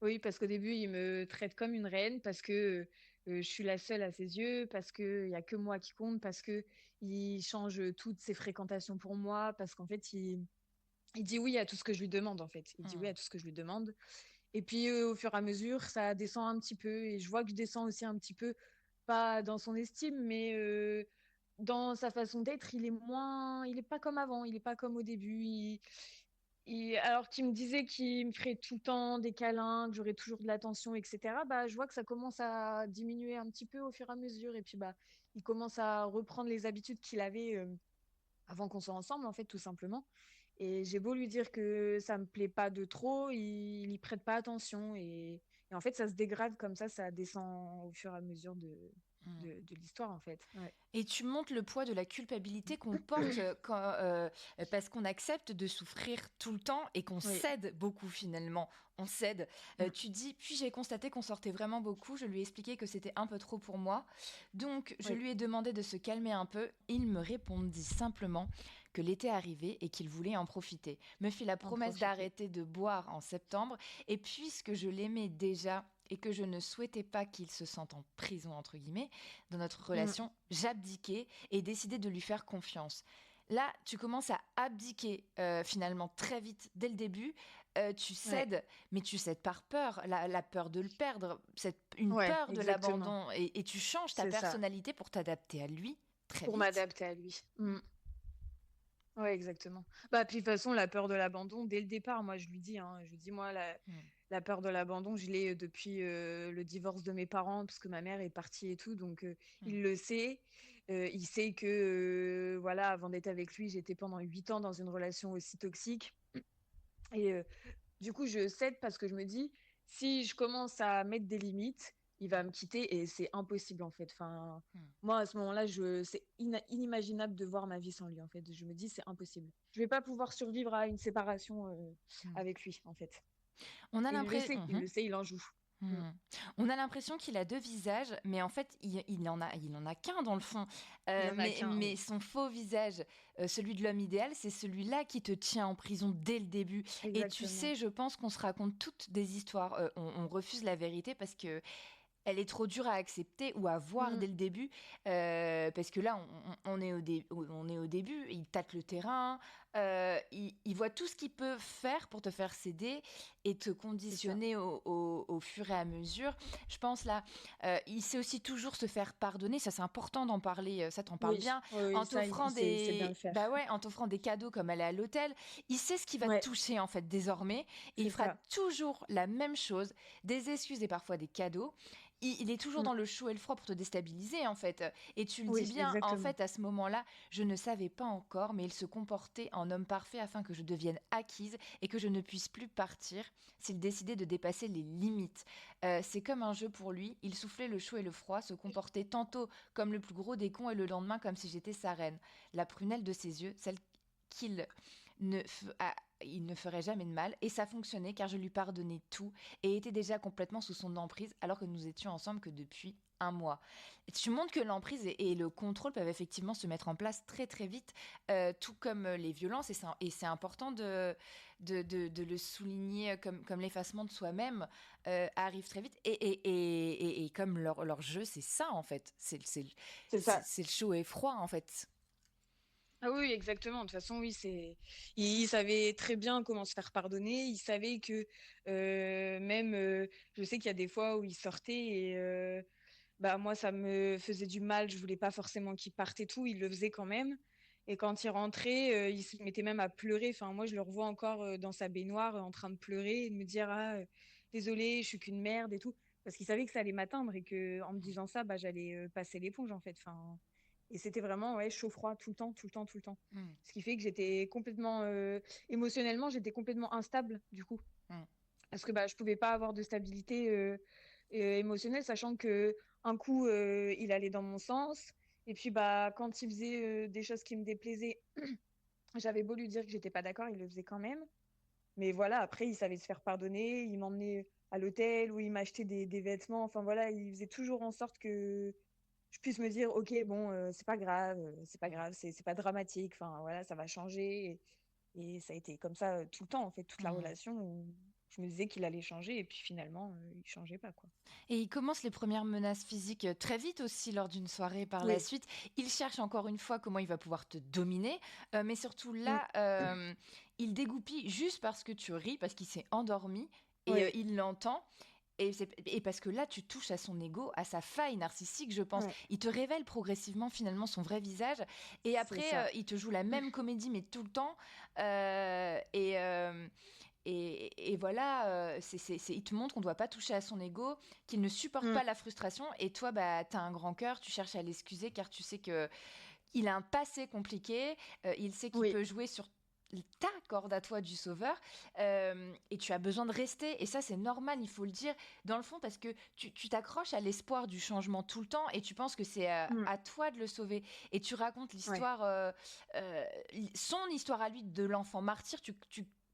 Speaker 3: Oui, parce qu'au début, il me traite comme une reine parce que, je suis la seule à ses yeux, parce qu'il y a que moi qui compte, parce qu'il change, toutes ses fréquentations pour moi, parce qu'en fait, il dit oui à tout ce que je lui demande, en fait. Il dit oui
Speaker 1: Mhm.
Speaker 3: à tout ce que je lui demande et puis, au fur et à mesure, ça descend un petit peu et je vois que je descends aussi un petit peu, pas dans son estime, mais, dans sa façon d'être, il est pas comme avant, il est pas comme au début. Alors qu'il me disait qu'il me ferait tout le temps des câlins, que j'aurais toujours de l'attention, etc. Bah, je vois que ça commence à diminuer un petit peu au fur et à mesure. Et puis, bah, il commence à reprendre les habitudes qu'il avait avant qu'on soit ensemble, en fait, tout simplement. Et j'ai beau lui dire que ça me plaît pas de trop, il y prête pas attention. Et en fait, ça se dégrade comme ça descend au fur et à mesure
Speaker 1: Mhm.
Speaker 3: de l'histoire, en fait. Ouais.
Speaker 1: Et tu montes le poids de la culpabilité qu'on porte parce qu'on accepte de souffrir tout le temps et qu'on
Speaker 3: Oui.
Speaker 1: cède beaucoup finalement. On cède.
Speaker 3: Mm.
Speaker 1: Tu dis, puis j'ai constaté qu'on sortait vraiment beaucoup. Je lui ai expliqué que c'était un peu trop pour moi. Donc je
Speaker 3: Oui.
Speaker 1: lui ai demandé de se calmer un peu. Il me répondit simplement que l'été arrivait et qu'il voulait en profiter. Me fit la
Speaker 3: En
Speaker 1: promesse
Speaker 3: profiter.
Speaker 1: d'arrêter de boire en septembre. Et puisque je l'aimais déjà et que je ne souhaitais pas qu'il se sente en prison, entre guillemets, dans notre
Speaker 3: Mm.
Speaker 1: relation, j'abdiquais et décidais de lui faire confiance. Là, tu commences à abdiquer finalement très vite dès le début. Tu
Speaker 3: Ouais.
Speaker 1: cèdes, mais tu cèdes par peur, la peur de le perdre, une
Speaker 3: Ouais,
Speaker 1: peur de
Speaker 3: exactement.
Speaker 1: l'abandon, et tu changes ta
Speaker 3: C'est ça.
Speaker 1: personnalité pour t'adapter à lui très
Speaker 3: Pour
Speaker 1: vite.
Speaker 3: m'adapter à lui. Mm. Ouais, exactement. Bah, puis de toute façon, la peur de l'abandon, dès le départ, moi, je lui dis, hein, je lui dis, moi,
Speaker 1: Mm.
Speaker 3: la peur de l'abandon, je l'ai depuis le divorce de mes parents, parce que ma mère est partie et tout, donc
Speaker 1: Mm.
Speaker 3: il le sait. Il sait que, voilà, avant d'être avec lui, j'étais pendant 8 ans dans une relation aussi toxique. Et du coup, je cède parce que je me dis, si je commence à mettre des limites, il va me quitter et c'est impossible en fait. Enfin,
Speaker 1: Mm.
Speaker 3: moi, à ce moment-là, c'est inimaginable de voir ma vie sans lui en fait. Je me dis, c'est impossible. Je vais pas pouvoir survivre à une séparation
Speaker 1: Mm.
Speaker 3: avec lui en fait.
Speaker 1: On a
Speaker 3: Et
Speaker 1: l'impression.
Speaker 3: il en joue. Mm.
Speaker 1: Hmm. On a l'impression qu'il a deux visages, mais en fait, il en a qu'un dans le fond.
Speaker 3: Il en a qu'un,
Speaker 1: Mais
Speaker 3: oui.
Speaker 1: son faux visage, celui de l'homme idéal, c'est celui-là qui te tient en prison dès le début. Et tu
Speaker 3: Exactement.
Speaker 1: sais, je pense qu'on se raconte toutes des histoires. On refuse la vérité parce que elle est trop dure à accepter ou à voir
Speaker 3: Mm.
Speaker 1: dès le début, parce que là, on est au début, il tâte le terrain, il voit tout ce qu'il peut faire pour te faire céder et te
Speaker 3: C'est ça.
Speaker 1: conditionner au fur et à mesure. Je pense là, il sait aussi toujours se faire pardonner, ça c'est important d'en parler, ça t'en parle
Speaker 3: Oui,
Speaker 1: bien,
Speaker 3: oui, oui,
Speaker 1: en
Speaker 3: ça,
Speaker 1: t'offrant
Speaker 3: il sait bien le faire.
Speaker 1: bah ouais, en t'offrant des cadeaux comme aller à l'hôtel. Il sait ce qui va te
Speaker 3: Ouais,
Speaker 1: toucher en fait désormais, et il
Speaker 3: c'est
Speaker 1: fera
Speaker 3: ça.
Speaker 1: toujours la même chose, des excuses et parfois des cadeaux. Il est toujours
Speaker 3: Mm.
Speaker 1: dans le chaud et le froid pour te déstabiliser en fait. Et tu le dis
Speaker 3: Oui,
Speaker 1: bien, en
Speaker 3: exactement.
Speaker 1: fait, à ce moment-là, je ne savais pas encore, mais il se comportait en homme parfait afin que je devienne acquise et que je ne puisse plus partir s'il décidait de dépasser les limites. C'est comme un jeu pour lui, il soufflait le chaud et le froid, se comportait tantôt comme le plus gros des cons et le lendemain comme si j'étais sa reine. La prunelle de ses yeux, celle qu'il ne f- a- il ne ferait jamais de mal. Et ça fonctionnait car je lui pardonnais tout et était déjà complètement sous son emprise alors que nous étions ensemble que depuis un mois. Et tu montres que l'emprise et le contrôle peuvent effectivement se mettre en place très très vite, tout comme les violences. Et c'est important de le souligner, comme l'effacement de soi-même arrive très vite. Et comme leur jeu, c'est ça en fait.
Speaker 3: C'est ça.
Speaker 1: C'est le chaud et froid en fait.
Speaker 3: Ah oui, exactement. De toute façon, oui, il savait très bien comment se faire pardonner. Il savait que même, je sais qu'il y a des fois où il sortait et bah moi, ça me faisait du mal. Je voulais pas forcément qu'il parte et tout. Il le faisait quand même. Et quand il rentrait, il se mettait même à pleurer. Enfin, moi, je le revois encore dans sa baignoire en train de pleurer et de me dire ah désolé, je suis qu'une merde et tout, parce qu'il savait que ça allait m'atteindre et que en me disant ça, bah j'allais passer l'éponge en fait. Enfin. Et c'était vraiment ouais, chaud-froid tout le temps, tout le temps, tout le temps.
Speaker 1: Mm,
Speaker 3: Ce qui fait que j'étais complètement, émotionnellement, j'étais complètement instable du coup.
Speaker 1: mm.
Speaker 3: Parce que bah, je pouvais pas avoir de stabilité émotionnelle, sachant que un coup, il allait dans mon sens. Et puis bah, quand il faisait des choses qui me déplaisaient, j'avais beau lui dire que j'étais pas d'accord, il le faisait quand même. Mais voilà, après, il savait se faire pardonner, il m'emmenait à l'hôtel ou il m'achetait des vêtements. Enfin voilà, il faisait toujours en sorte que je puisse me dire, ok, bon, c'est pas grave, c'est pas dramatique. Enfin voilà, ça va changer. Et ça a été comme ça tout le temps, en fait, toute la
Speaker 1: Mm.
Speaker 3: relation où je me disais qu'il allait changer et puis finalement, il changeait pas, quoi.
Speaker 1: Et il commence les premières menaces physiques très vite aussi lors d'une soirée par la
Speaker 3: Oui.
Speaker 1: suite. Il cherche encore une fois comment il va pouvoir te dominer, mais surtout
Speaker 3: Mm.
Speaker 1: là, il dégoupille juste parce que tu ris, parce qu'il s'est endormi et
Speaker 3: Oui.
Speaker 1: il l'entend. Et parce que là, tu touches à son ego, à sa faille narcissique, je pense.
Speaker 3: Ouais.
Speaker 1: Il te révèle progressivement finalement son vrai visage. Et
Speaker 3: C'est
Speaker 1: après,
Speaker 3: ça.
Speaker 1: il te joue la même comédie, mais tout le temps. Euh, et, euh, et voilà, il te montre qu'on ne doit pas toucher à son ego, qu'il ne supporte
Speaker 3: Mm.
Speaker 1: pas la frustration. Et toi, bah, tu as un grand cœur, tu cherches à l'excuser car tu sais qu'il a un passé compliqué. Il sait qu'il
Speaker 3: Oui.
Speaker 1: peut jouer sur ta corde à toi du sauveur, et tu as besoin de rester. Et ça, c'est normal, il faut le dire, dans le fond, parce que tu t'accroches à l'espoir du changement tout le temps et tu penses que c'est
Speaker 3: Mm.
Speaker 1: à toi de le sauver. Et tu racontes
Speaker 3: Ouais.
Speaker 1: l'histoire, son histoire à lui de l'enfant martyr.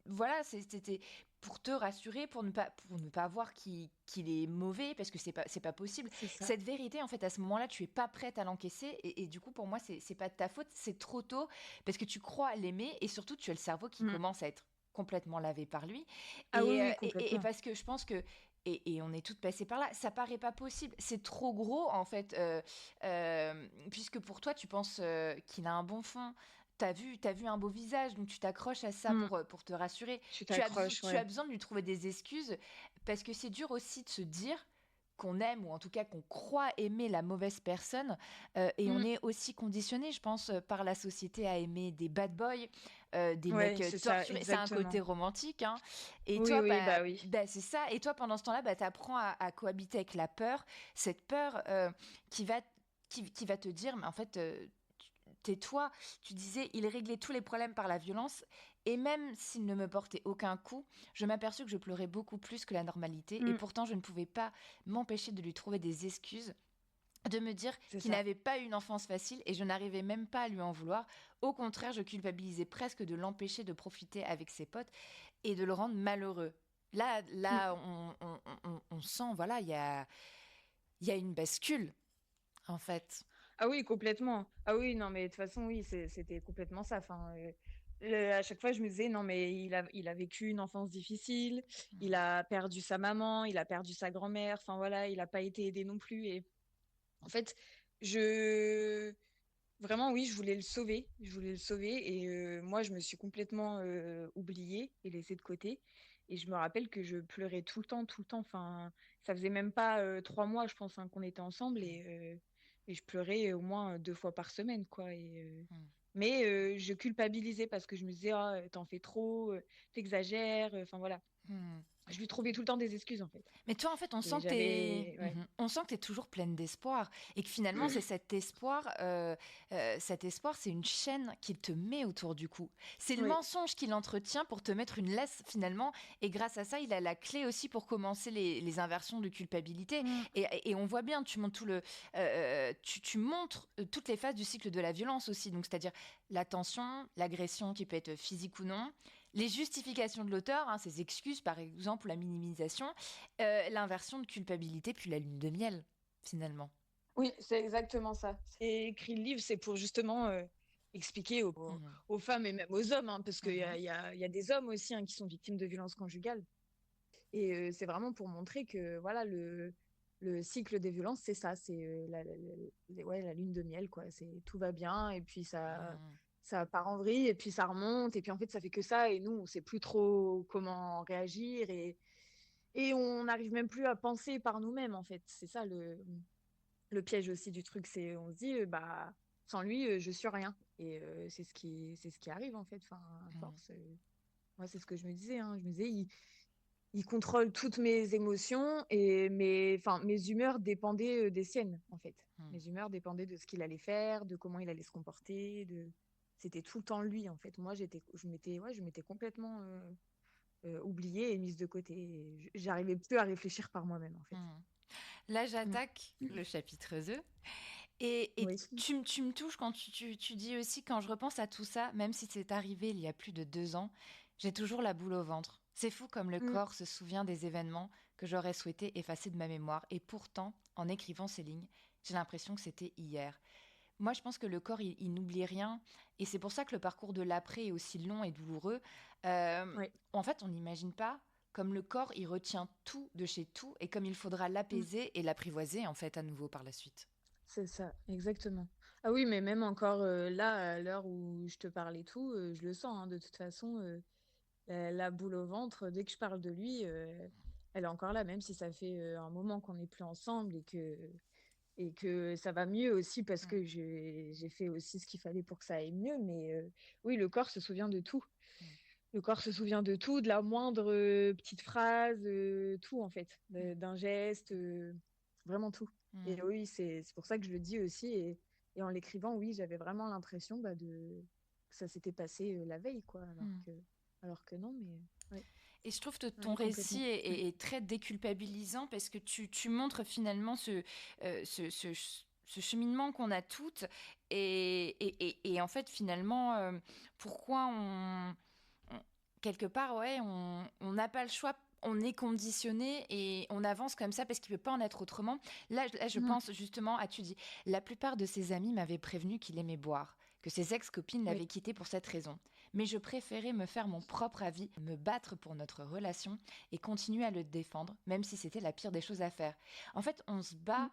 Speaker 1: Voilà, c'était pour te rassurer, pour ne pas voir qu'il est mauvais, parce que c'est pas possible.
Speaker 3: C'est ça.
Speaker 1: Cette vérité, en fait, à ce moment-là, tu es pas prête à l'encaisser, et du coup, pour moi, c'est pas de ta faute, c'est trop tôt, parce que tu crois l'aimer, et surtout, tu as le cerveau qui
Speaker 3: Mm.
Speaker 1: commence à être complètement lavé par lui,
Speaker 3: Ah oui, oui, complètement.
Speaker 1: parce que je pense que et on est toutes passées par là. Ça paraît pas possible. C'est trop gros, en fait, puisque pour toi, tu penses qu'il a un bon fond. T'as vu un beau visage, donc tu t'accroches à ça
Speaker 3: Mm.
Speaker 1: pour te rassurer.
Speaker 3: Tu t'accroches,
Speaker 1: Tu as
Speaker 3: ouais.
Speaker 1: besoin de lui trouver des excuses, parce que c'est dur aussi de se dire qu'on aime, ou en tout cas qu'on croit aimer la mauvaise personne. Et on
Speaker 3: Mm.
Speaker 1: est aussi conditionné, je pense, par la société à aimer des bad boys, des mecs
Speaker 3: Ouais, c'est ça,
Speaker 1: torturés. C'est un
Speaker 3: exactement.
Speaker 1: côté romantique, hein. Et
Speaker 3: Oui,
Speaker 1: toi,
Speaker 3: oui, bah oui.
Speaker 1: c'est ça. Et toi, pendant ce temps-là, bah, tu apprends à cohabiter avec la peur, cette peur qui va, qui va te dire, mais en fait, tais-toi. Tu disais, il réglait tous les problèmes par la violence. Et même s'il ne me portait aucun coup, je m'aperçus que je pleurais beaucoup plus que la normalité. Et
Speaker 3: Mm.
Speaker 1: pourtant, je ne pouvais pas m'empêcher de lui trouver des excuses, de me dire
Speaker 3: C'est
Speaker 1: qu'il
Speaker 3: ça.
Speaker 1: n'avait pas eu une enfance facile, et je n'arrivais même pas à lui en vouloir. Au contraire, je culpabilisais presque de l'empêcher de profiter avec ses potes et de le rendre malheureux.
Speaker 3: Mm.
Speaker 1: Là, on sent, voilà, il y a une bascule, en fait.
Speaker 3: Ah oui, complètement. Ah oui, non, mais de toute façon, oui, c'était complètement ça. Enfin, à chaque fois, je me disais, non, mais il a vécu une enfance difficile, il a perdu sa maman, il a perdu sa grand-mère, enfin voilà, il n'a pas été aidé non plus. Et en fait, je... Vraiment, oui, je voulais le sauver, je voulais le sauver. Et moi, je me suis complètement oubliée et laissée de côté. Et je me rappelle que je pleurais tout le temps, tout le temps. Enfin, ça faisait même pas 3 mois, je pense, hein, qu'on était ensemble. Et je pleurais au moins 2 fois par semaine, quoi. Mais je culpabilisais parce que je me disais, ah, t'en fais trop, t'exagères. Enfin, voilà.
Speaker 1: Hmm.
Speaker 3: Je lui trouvais tout le temps des excuses, en fait.
Speaker 1: Mais toi, en fait, on
Speaker 3: Et
Speaker 1: sent que
Speaker 3: j'avais... Ouais.
Speaker 1: on sent que t'es toujours pleine d'espoir, et que finalement, c'est cet espoir, c'est une chaîne qu'il te met autour du cou. C'est le
Speaker 3: Oui.
Speaker 1: mensonge qu'il entretient pour te mettre une laisse finalement, et grâce à ça, il a la clé aussi pour commencer les inversions de culpabilité.
Speaker 3: Mm.
Speaker 1: Et on voit bien, tu montres tu montres toutes les phases du cycle de la violence aussi, donc c'est-à-dire la tension, l'agression qui peut être physique ou non, Les justifications de l'auteur, hein, ses excuses, par exemple, la minimisation, l'inversion de culpabilité, puis la lune de miel, finalement.
Speaker 3: Oui, c'est exactement ça. C'est écrit le livre, c'est pour justement expliquer
Speaker 1: Mhm.
Speaker 3: aux femmes et même aux hommes, hein, parce qu'il y a,
Speaker 1: Mhm.
Speaker 3: il y a des hommes aussi hein, qui sont victimes de violences conjugales. Et c'est vraiment pour montrer que voilà, le cycle des violences, c'est ça, c'est ouais, la lune de miel, quoi. C'est tout va bien, et puis
Speaker 1: Mhm.
Speaker 3: ça part en vrille, et puis ça remonte, et puis en fait, ça fait que ça, et nous, on sait plus trop comment réagir, et on n'arrive même plus à penser par nous-mêmes, en fait. C'est ça le piège aussi du truc, c'est on se dit, bah, sans lui, je suis rien. Et c'est ce qui arrive, en fait, enfin, à
Speaker 1: Mhm.
Speaker 3: force. Moi, c'est ce que je me disais, hein. Je me disais, il contrôle toutes mes émotions et enfin, mes humeurs dépendaient des siennes, en fait.
Speaker 1: Mhm.
Speaker 3: Mes humeurs dépendaient de ce qu'il allait faire, de comment il allait se comporter, C'était tout le temps lui, en fait. Moi, je m'étais complètement oubliée et mise de côté. Et j'arrivais plus à réfléchir par moi-même, en fait.
Speaker 1: Mhm. Là,
Speaker 3: Mm.
Speaker 1: j'attaque le chapitre 2. Et
Speaker 3: Oui.
Speaker 1: tu me touches quand tu dis aussi, quand je repense à tout ça, même si c'est arrivé il y a plus de 2 ans, j'ai toujours la boule au ventre. C'est fou comme le
Speaker 3: Mm.
Speaker 1: corps se souvient des événements que j'aurais souhaité effacer de ma mémoire. Et pourtant, en écrivant ces lignes, j'ai l'impression que c'était hier. Moi, je pense que le corps, il n'oublie rien. Et c'est pour ça que le parcours de l'après est aussi long et douloureux.
Speaker 3: Ouais.
Speaker 1: En fait, on n'imagine pas comme le corps, il retient tout de chez tout et comme il faudra
Speaker 3: Mm.
Speaker 1: l'apaiser et l'apprivoiser, en fait, à nouveau par la suite.
Speaker 3: C'est ça, exactement. Ah oui, mais même encore là, à l'heure où je te parle et tout, je le sens, hein, de toute façon. La boule au ventre, dès que je parle de lui, elle est encore là, même si ça fait un moment qu'on n'est plus ensemble et que ça va mieux aussi parce
Speaker 1: Mm,
Speaker 3: que j'ai fait aussi ce qu'il fallait pour que ça aille mieux. Mais oui, le corps se souvient de tout.
Speaker 1: mm,
Speaker 3: Le corps se souvient de tout, de la moindre petite phrase, tout en fait,
Speaker 1: mm,
Speaker 3: d'un geste, vraiment tout. Et
Speaker 1: mm,
Speaker 3: oui, c'est pour ça que je le dis aussi. Et en l'écrivant, oui, j'avais vraiment l'impression que ça s'était passé la veille, quoi.
Speaker 1: mm.
Speaker 3: Alors que non, mais ouais,
Speaker 1: Et je trouve que ton
Speaker 3: ouais,
Speaker 1: récit
Speaker 3: complètement.
Speaker 1: est très déculpabilisant parce que tu montres finalement ce cheminement qu'on a toutes et en fait finalement pourquoi quelque part ouais on n'a pas le choix, on est conditionné et on avance comme ça parce qu'il ne peut pas en être autrement. Là, je
Speaker 3: Mhm.
Speaker 1: pense justement à, tu dis, la plupart de ses amis m'avaient prévenu qu'il aimait boire, que ses ex-copines
Speaker 3: Oui,
Speaker 1: l'avaient quitté pour cette raison. Mais je préférais me faire mon propre avis, me battre pour notre relation et continuer à le défendre, même si c'était la pire des choses à faire. En fait, on se
Speaker 3: Mhm.
Speaker 1: bat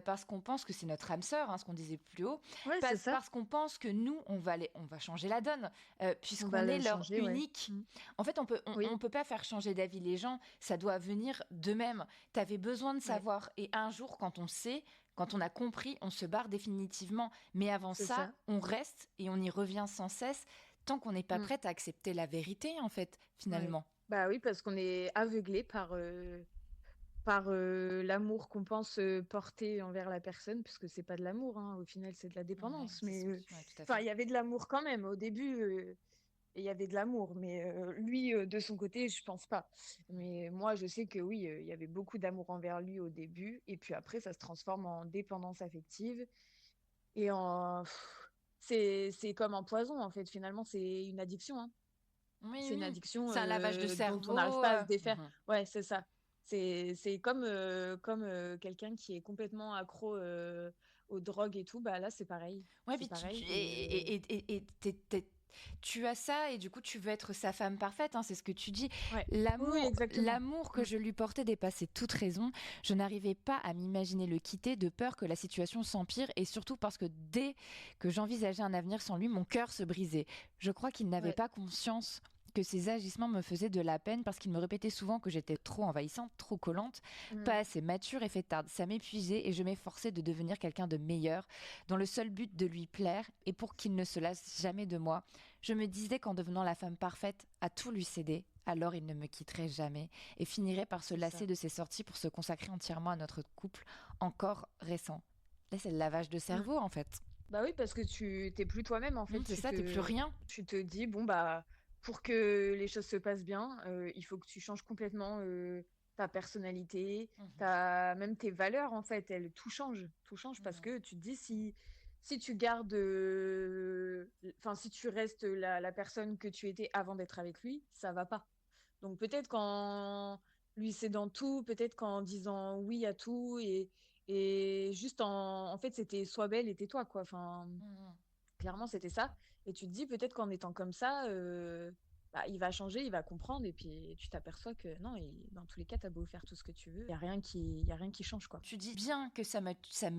Speaker 1: parce qu'on pense que c'est notre âme sœur, hein, ce qu'on disait plus haut,
Speaker 3: Ouais, c'est ça.
Speaker 1: parce qu'on pense que nous, on va changer la donne,
Speaker 3: On va
Speaker 1: puisqu'on est
Speaker 3: le
Speaker 1: leur
Speaker 3: changer, ouais.
Speaker 1: unique.
Speaker 3: Mhm.
Speaker 1: En fait,
Speaker 3: Oui,
Speaker 1: on peut pas faire changer d'avis les gens, ça doit venir d'eux-mêmes. Tu avais besoin de
Speaker 3: ouais,
Speaker 1: savoir, et un jour, quand on sait, quand on a compris, on se barre définitivement. Mais avant
Speaker 3: c'est
Speaker 1: ça,
Speaker 3: ça.
Speaker 1: on reste et on y revient sans cesse, tant qu'on n'est pas
Speaker 3: Mhm.
Speaker 1: prête à accepter la vérité, en fait,
Speaker 3: Ouais.
Speaker 1: finalement.
Speaker 3: Bah oui, parce qu'on est aveuglé par l'amour qu'on pense porter envers la personne, puisque c'est pas de l'amour, hein, au final c'est de la
Speaker 1: Ouais,
Speaker 3: dépendance. Mais
Speaker 1: ouais, tout à
Speaker 3: enfin,
Speaker 1: fait.
Speaker 3: il y avait de l'amour quand même au début, et il y avait de l'amour, mais lui, de son côté, je pense pas. Mais moi, je sais que oui, il y avait beaucoup d'amour envers lui au début, et puis après, ça se transforme en dépendance affective et c'est comme un poison en fait. Finalement, c'est une addiction, hein.
Speaker 1: Oui,
Speaker 3: C'est une
Speaker 1: oui.
Speaker 3: addiction
Speaker 1: C'est un lavage de
Speaker 3: dont on n'arrive
Speaker 1: cerveau.
Speaker 3: pas à se défaire.
Speaker 1: Mhm.
Speaker 3: Ouais, c'est ça. C'est comme quelqu'un qui est complètement accro aux drogues et tout. Bah là, c'est pareil.
Speaker 1: Ouais,
Speaker 3: C'est
Speaker 1: puis
Speaker 3: pareil.
Speaker 1: tu as ça et du coup tu veux être sa femme parfaite, hein, c'est ce que tu dis.
Speaker 3: Ouais. Oui, oui, exactement.
Speaker 1: L'amour que
Speaker 3: Mm.
Speaker 1: je lui portais dépassait toute raison. Je n'arrivais pas à m'imaginer le quitter de peur que la situation s'empire et surtout parce que dès que j'envisageais un avenir sans lui, mon cœur se brisait. Je crois qu'il n'avait
Speaker 3: Ouais.
Speaker 1: pas conscience que ses agissements me faisaient de la peine parce qu'il me répétait souvent que j'étais trop envahissante, trop collante,
Speaker 3: Mm.
Speaker 1: pas assez mature et fêtarde. Ça m'épuisait et je m'efforçais de devenir quelqu'un de meilleur dans le seul but de lui plaire et pour qu'il ne se lasse jamais de moi. Je me disais qu'en devenant la femme parfaite, à tout lui céder, alors il ne me quitterait jamais et finirait par se
Speaker 3: C'est
Speaker 1: lasser
Speaker 3: ça.
Speaker 1: de ses sorties pour se consacrer entièrement à notre couple encore récent. Là, c'est le lavage de
Speaker 3: Mm.
Speaker 1: cerveau, en fait.
Speaker 3: Bah oui, parce que tu t'es plus toi-même en fait.
Speaker 1: C'est ça, t'es plus rien.
Speaker 3: Tu te dis, bon, bah, pour que les choses se passent bien, il faut que tu changes complètement ta personnalité,
Speaker 1: Mhm,
Speaker 3: même tes valeurs en fait. Tout change. Tout change parce
Speaker 1: mhm,
Speaker 3: que tu te dis, si. si tu gardes, enfin, si tu restes la personne que tu étais avant d'être avec lui, ça va pas. Donc peut-être qu'en lui cédant tout, peut-être qu'en disant oui à tout et juste en fait, c'était sois belle et tais-toi, quoi. Enfin,
Speaker 1: Mhm.
Speaker 3: clairement, c'était ça. Et tu te dis peut-être qu'en étant comme ça, bah, il va changer, il va comprendre. Et puis tu t'aperçois que non, dans tous les cas, t'as beau faire tout ce que tu veux, y a rien qui change, quoi.
Speaker 1: Tu dis bien que ça me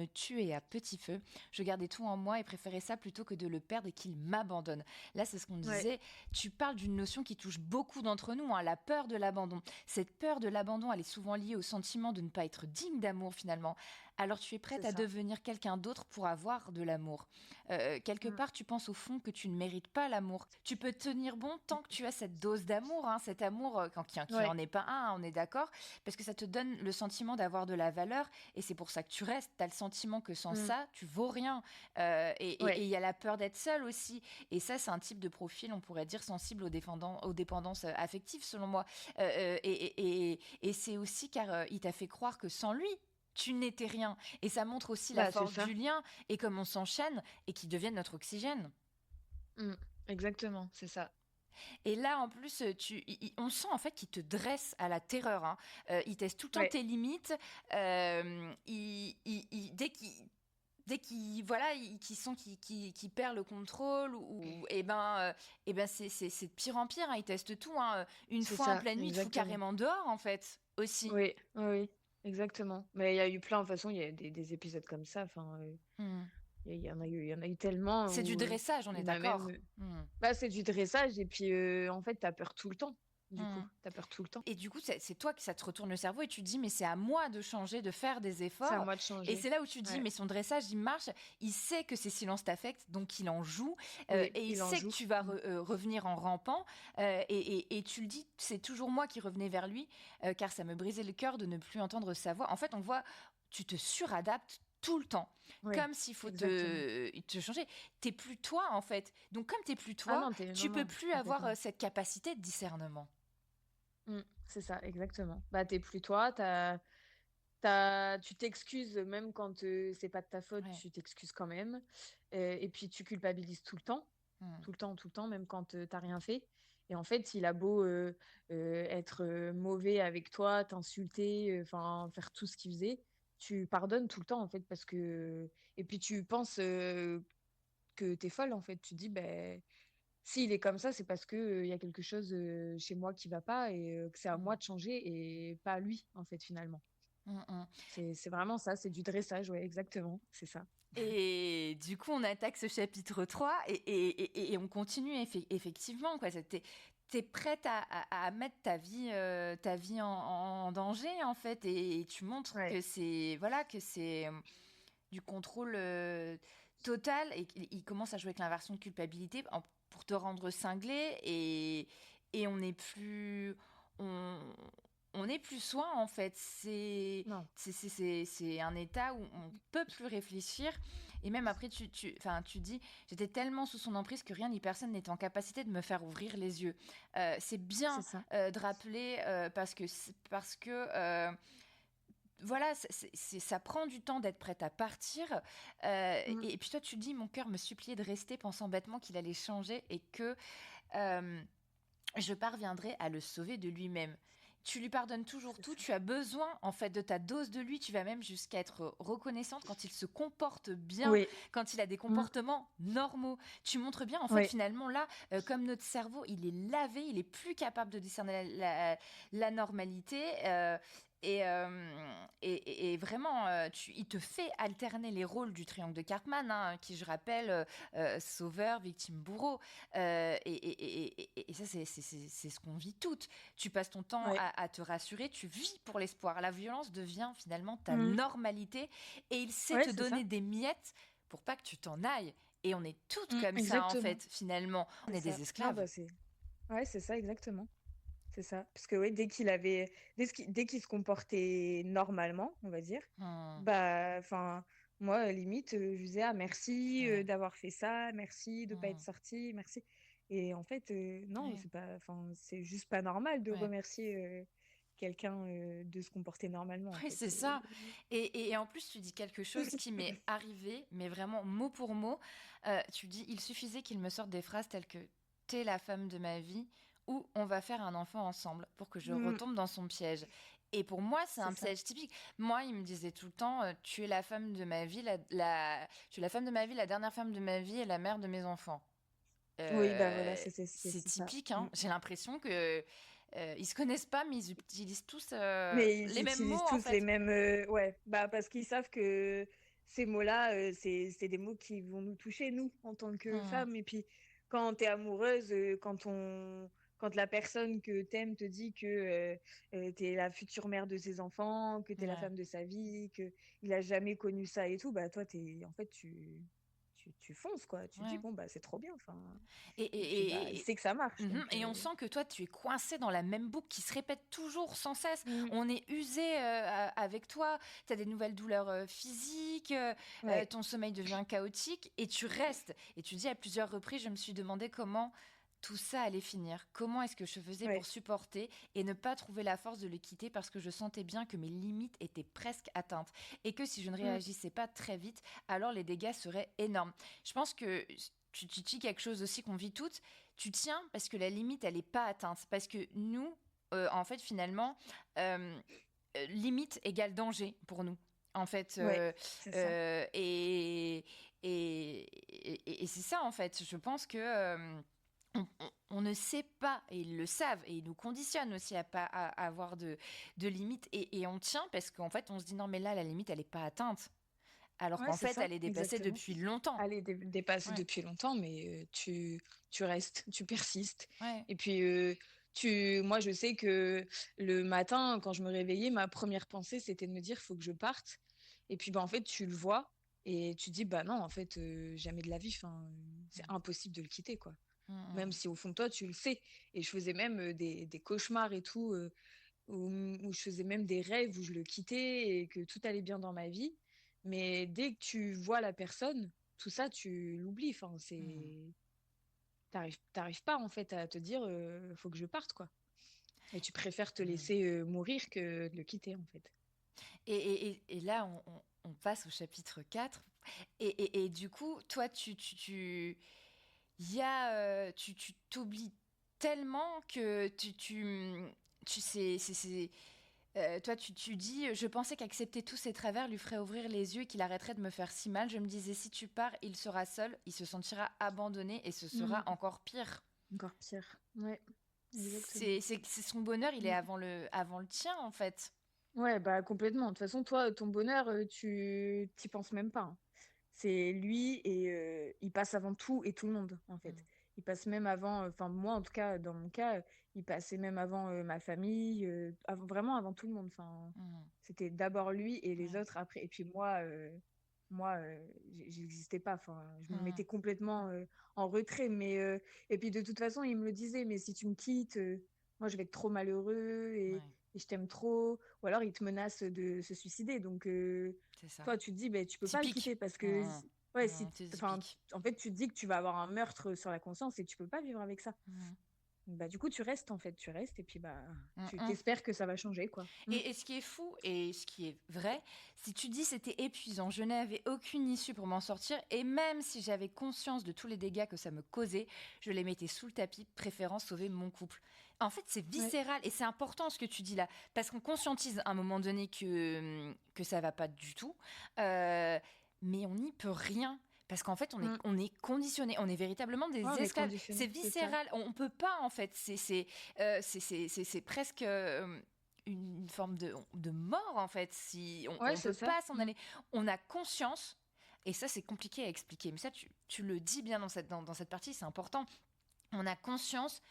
Speaker 1: tuait à petit feu. Je gardais tout en moi et préférais ça plutôt que de le perdre et qu'il m'abandonne. Là, c'est ce qu'on
Speaker 3: Ouais,
Speaker 1: disait. Tu parles d'une notion qui touche beaucoup d'entre nous, hein, la peur de l'abandon. Cette peur de l'abandon, elle est souvent liée au sentiment de ne pas être digne d'amour finalement. Alors tu es
Speaker 3: c'est
Speaker 1: prête à
Speaker 3: ça.
Speaker 1: devenir quelqu'un d'autre pour avoir de l'amour. Quelque
Speaker 3: Mm,
Speaker 1: part, tu penses au fond que tu ne mérites pas l'amour. Tu peux tenir bon tant que tu as cette dose d'amour, hein, cet amour qui
Speaker 3: ouais.
Speaker 1: n'en est pas un, hein, on est d'accord, parce que ça te donne le sentiment d'avoir de la valeur et c'est pour ça que tu restes. Tu as le sentiment que sans
Speaker 3: Mm,
Speaker 1: ça, tu vaux rien. Et
Speaker 3: ouais.
Speaker 1: il y a la peur d'être seul aussi. Et ça, c'est un type de profil, on pourrait dire, sensible aux dépendances affectives, selon moi. Et c'est aussi car il t'a fait croire que sans lui, tu n'étais rien. Et ça montre aussi la
Speaker 3: Bah, c'est
Speaker 1: force
Speaker 3: ça.
Speaker 1: du lien et comme on s'enchaîne et qui deviennent notre oxygène.
Speaker 3: Mm, exactement, c'est ça.
Speaker 1: Et là, en plus, on sent en fait qu'il te dresse à la terreur, hein. Il teste tout le temps
Speaker 3: Ouais.
Speaker 1: tes limites. Dès qu'il voilà, qu'il sent qu'il perd le contrôle ou et ben c'est de pire en pire, hein. Il teste tout, hein. Une
Speaker 3: C'est
Speaker 1: fois en
Speaker 3: ça,
Speaker 1: pleine nuit, il te fout
Speaker 3: exactement.
Speaker 1: carrément dehors en fait aussi.
Speaker 3: Oui, oui, oui, exactement. Mais il y a eu plein, de toute façon, il y a des épisodes comme ça. Enfin,
Speaker 1: Hmm.
Speaker 3: il y en a eu tellement
Speaker 1: C'est du
Speaker 3: où
Speaker 1: dressage, on est
Speaker 3: il m'a même.
Speaker 1: d'accord. Hmm.
Speaker 3: Bah, c'est du dressage et puis en fait, t'as peur tout le temps. Du coup,
Speaker 1: Hmm.
Speaker 3: t'as peur tout le temps.
Speaker 1: Et du coup, c'est toi que ça te retourne le cerveau et tu te dis, mais c'est à moi de changer, de faire des
Speaker 3: C'est à
Speaker 1: efforts.
Speaker 3: moi de
Speaker 1: Et
Speaker 3: changer.
Speaker 1: c'est là où tu te dis,
Speaker 3: Ouais.
Speaker 1: mais son dressage, il marche. Il sait que ces silences t'affectent, donc il en joue.
Speaker 3: Oui,
Speaker 1: Et il
Speaker 3: il en
Speaker 1: sait que
Speaker 3: joue.
Speaker 1: tu vas
Speaker 3: Mm.
Speaker 1: revenir en rampant. Et tu le dis, c'est toujours moi qui revenais vers lui, car ça me brisait le cœur de ne plus entendre sa voix. En fait, on voit, tu te suradaptes tout le temps,
Speaker 3: Oui,
Speaker 1: comme s'il faut
Speaker 3: exactement.
Speaker 1: te changer. T'es plus toi, en fait. Donc, comme t'es plus
Speaker 3: Ah
Speaker 1: toi,
Speaker 3: non,
Speaker 1: tu
Speaker 3: non,
Speaker 1: peux
Speaker 3: non,
Speaker 1: plus avoir
Speaker 3: complètement.
Speaker 1: cette capacité de discernement.
Speaker 3: C'est ça, exactement. Bah, t'es plus toi, tu t'excuses même quand c'est pas de ta faute,
Speaker 1: Ouais.
Speaker 3: tu t'excuses quand même. Et puis tu culpabilises tout le temps,
Speaker 1: Hmm.
Speaker 3: tout le temps, même quand t'as rien fait. Et en fait, il a beau être mauvais avec toi, t'insulter, enfin faire tout ce qu'il faisait, tu pardonnes tout le temps en fait parce que et puis tu penses que t'es folle en fait. Tu dis ben s'il est comme ça, c'est parce que il y a quelque chose chez moi qui va pas et que c'est à moi
Speaker 1: Hmm.
Speaker 3: de changer et pas à lui en fait finalement.
Speaker 1: Mm, mm.
Speaker 3: C'est vraiment ça, c'est du dressage, ouais, exactement, c'est ça.
Speaker 1: Et du coup, on attaque ce chapitre 3 et on continue effectivement. Quoi. T'es prête à mettre ta vie en danger, en fait, et tu montres
Speaker 3: Ouais.
Speaker 1: que c'est voilà, que c'est du contrôle total et il commence à jouer avec l'inversion de culpabilité pour te rendre cinglé et on n'est plus. On, on n'est plus soi en fait,
Speaker 3: Non.
Speaker 1: c'est un état où on peut plus réfléchir et même après tu dis j'étais tellement sous son emprise que rien ni personne n'est en capacité de me faire ouvrir les yeux. C'est
Speaker 3: C'est
Speaker 1: bien
Speaker 3: ça.
Speaker 1: de rappeler parce que voilà, ça prend du temps d'être prête à partir.
Speaker 3: Mm.
Speaker 1: Et puis toi, tu dis, mon cœur me suppliait de rester, pensant bêtement qu'il allait changer et que euh, je parviendrai à le sauver de lui-même. Tu lui pardonnes toujours
Speaker 3: C'est
Speaker 1: tout,
Speaker 3: ça.
Speaker 1: tu as besoin en fait de ta dose de lui, tu vas même jusqu'à être reconnaissante quand il se comporte bien,
Speaker 3: Oui.
Speaker 1: quand il a des
Speaker 3: Mm.
Speaker 1: comportements normaux. Tu montres bien en fait
Speaker 3: Oui.
Speaker 1: finalement là, comme notre cerveau il est lavé, il est plus capable de discerner la normalité. Et vraiment, il te fait alterner les rôles du triangle de Cartman, hein, qui je rappelle, sauveur, victime, bourreau. Et ça, c'est ce qu'on vit toutes. Tu passes ton temps
Speaker 3: Ouais.
Speaker 1: à te rassurer, tu vis pour l'espoir. La violence devient finalement ta
Speaker 3: Mm.
Speaker 1: normalité et il sait
Speaker 3: Ouais,
Speaker 1: te
Speaker 3: c'est ça.
Speaker 1: donner des miettes pour pas que tu t'en ailles. Et on est toutes comme ça, en
Speaker 3: Exactement.
Speaker 1: fait, finalement. On
Speaker 3: C'est
Speaker 1: est
Speaker 3: ça.
Speaker 1: des
Speaker 3: Non,
Speaker 1: esclaves.
Speaker 3: bah c'est. Ouais, c'est ça, exactement. C'est ça. Parce que ouais, dès qu'il se comportait normalement, on va dire,
Speaker 1: Hmm,
Speaker 3: bah, enfin, moi, limite, je disais, ah, merci
Speaker 1: ouais,
Speaker 3: d'avoir fait ça, merci de pas être
Speaker 1: hmm,
Speaker 3: sorti, merci. Et en fait, non,
Speaker 1: ouais,
Speaker 3: c'est pas, enfin, c'est juste pas normal de
Speaker 1: ouais.
Speaker 3: remercier quelqu'un de se comporter normalement, en
Speaker 1: Oui,
Speaker 3: fait.
Speaker 1: c'est ça. Et en plus, tu dis quelque chose qui m'est arrivé, mais vraiment mot pour mot. Tu dis, il suffisait qu'il me sorte des phrases telles que t'es la femme de ma vie ou on va faire un enfant ensemble pour que je
Speaker 3: Mm,
Speaker 1: retombe dans son piège. Et pour moi, c'est
Speaker 3: c'est
Speaker 1: un
Speaker 3: ça.
Speaker 1: piège typique. Moi, il me disait tout le temps, tu es la femme de ma vie, tu es la femme de ma vie, la dernière femme de ma vie et la mère de mes enfants.
Speaker 3: Oui, bah voilà,
Speaker 1: C'est
Speaker 3: c'est ça.
Speaker 1: typique, hein. J'ai l'impression que ils se connaissent pas, mais ils utilisent tous
Speaker 3: Mais ils
Speaker 1: les mêmes
Speaker 3: utilisent
Speaker 1: mots en
Speaker 3: tous les
Speaker 1: fait.
Speaker 3: mêmes, ouais, bah parce qu'ils savent que ces mots-là, c'est des mots qui vont nous toucher, nous, en tant que
Speaker 1: Hmm.
Speaker 3: femmes. Et puis, quand t'es amoureuse, quand la personne que t'aimes te dit que t'es la future mère de ses enfants, que t'es la
Speaker 1: Ouais.
Speaker 3: femme de sa vie, que il a jamais connu ça et tout, bah toi, en fait, tu fonces, quoi. Tu dis,
Speaker 1: Ouais.
Speaker 3: bon, bah c'est trop bien, enfin.
Speaker 1: Et,
Speaker 3: Et puis, bah,
Speaker 1: et,
Speaker 3: il
Speaker 1: et,
Speaker 3: sait que ça marche,
Speaker 1: Mhm.
Speaker 3: donc.
Speaker 1: Et on sent que toi, tu es coincé dans la même boucle qui se répète toujours sans cesse.
Speaker 3: Mm,
Speaker 1: On est usé avec toi. Tu as des nouvelles douleurs physiques,
Speaker 3: ouais,
Speaker 1: ton sommeil devient chaotique et tu restes. Et tu dis à plusieurs reprises, je me suis demandé comment tout ça allait finir. Comment est-ce que je faisais pour
Speaker 3: ouais.
Speaker 1: supporter et ne pas trouver la force de le quitter parce que je sentais bien que mes limites étaient presque atteintes et que si je ne
Speaker 3: Mm,
Speaker 1: réagissais pas très vite, alors les dégâts seraient énormes. Je pense que tu dis quelque chose aussi qu'on vit toutes. Tu tiens parce que la limite, elle n'est pas atteinte. Parce que nous, en fait, finalement, euh, limite égale danger pour nous. En fait,
Speaker 3: ouais, c'est ça.
Speaker 1: et c'est ça, en fait. Je pense que on ne sait pas, et ils le savent, et ils nous conditionnent aussi à pas à avoir de limites. Et on tient parce qu'en fait, on se dit non, mais là, la limite, elle n'est pas atteinte. Alors
Speaker 3: Ouais,
Speaker 1: qu'en
Speaker 3: c'est
Speaker 1: fait,
Speaker 3: ça,
Speaker 1: elle est dépassée
Speaker 3: exactement.
Speaker 1: depuis longtemps.
Speaker 3: Elle est dépassée
Speaker 1: Ouais,
Speaker 3: depuis longtemps, mais tu restes, tu persistes.
Speaker 1: ouais.
Speaker 3: Et puis, moi, je sais que le matin, quand je me réveillais, ma première pensée, c'était de me dire, faut que je parte. Et puis, bah, en fait, tu le vois et tu dis, bah non, en fait, jamais de la vie. Enfin, c'est impossible de le quitter, quoi.
Speaker 1: Mm,
Speaker 3: Même
Speaker 1: mm,
Speaker 3: si au fond de toi, tu le sais. Et je faisais même des cauchemars et tout, où je faisais même des rêves où je le quittais et que tout allait bien dans ma vie. Mais dès que tu vois la personne, tout ça, tu l'oublies. Enfin,
Speaker 1: mm.
Speaker 3: t'arrives pas en fait à te dire, faut que je parte, quoi. Et tu préfères te
Speaker 1: Mm.
Speaker 3: laisser mourir que de le quitter, en fait.
Speaker 1: Et là, on passe au chapitre 4. Et du coup, toi, tu t'oublies tellement que tu sais, toi, tu dis, je pensais qu'accepter tous ses travers lui ferait ouvrir les yeux et qu'il arrêterait de me faire si mal. Je me disais, si tu pars, il sera seul, il se sentira abandonné et ce sera
Speaker 3: Mm.
Speaker 1: encore pire.
Speaker 3: Encore pire. Ouais, exactement.
Speaker 1: C'est son bonheur, il est
Speaker 3: Mm.
Speaker 1: avant le tien, en fait.
Speaker 3: Ouais, bah complètement. De toute façon, toi, ton bonheur, tu t'y penses même pas, hein. C'est lui et il passe avant tout et tout le monde, en fait.
Speaker 1: Mm,
Speaker 3: Il passe même avant, enfin moi en tout cas, dans mon cas, il passait même avant ma famille, vraiment avant tout le monde. Enfin,
Speaker 1: mm,
Speaker 3: c'était d'abord lui et les
Speaker 1: ouais,
Speaker 3: autres après. Et puis moi, j'existais pas. Enfin, je me
Speaker 1: mm,
Speaker 3: mettais complètement en retrait. Et puis de toute façon, il me le disait, mais si tu me quittes, moi je vais être trop malheureux
Speaker 1: ouais,
Speaker 3: et je t'aime trop. Ou alors il te menace de se suicider. Donc
Speaker 1: c'est ça.
Speaker 3: toi, tu te dis, ben, tu peux pas le
Speaker 1: Typique.
Speaker 3: quitter parce que,
Speaker 1: Mm,
Speaker 3: ouais,
Speaker 1: c'est
Speaker 3: enfin,
Speaker 1: typique.
Speaker 3: en fait, tu te dis que tu vas avoir un meurtre sur la conscience et tu peux pas vivre avec ça.
Speaker 1: Mm,
Speaker 3: Bah, du coup, tu restes, en fait, tu restes et puis, bah,
Speaker 1: mm,
Speaker 3: tu
Speaker 1: mm.
Speaker 3: t'espères que ça va changer, quoi. Mm.
Speaker 1: Et ce qui est fou et ce qui est vrai, si tu dis c'était épuisant, je n'avais aucune issue pour m'en sortir et même si j'avais conscience de tous les dégâts que ça me causait, je les mettais sous le tapis, préférant sauver mon couple. En fait, c'est
Speaker 3: Ouais.
Speaker 1: viscéral et c'est important ce que tu dis là, parce qu'on conscientise à un moment donné que ça va pas du tout, mais on n'y peut rien. Parce qu'en fait,
Speaker 3: Mm.
Speaker 1: on est conditionné, on est véritablement
Speaker 3: Ouais,
Speaker 1: des
Speaker 3: on est
Speaker 1: esclaves. C'est
Speaker 3: conditionné, c'est ça.
Speaker 1: viscéral, on peut pas en fait. C'est presque une forme de mort en fait. Si
Speaker 3: Ouais,
Speaker 1: on
Speaker 3: c'est
Speaker 1: peut
Speaker 3: ça.
Speaker 1: pas s'en
Speaker 3: Mm.
Speaker 1: aller, on a conscience. Et ça, c'est compliqué à expliquer. Mais ça, tu le dis bien dans cette partie, c'est important. On a conscience,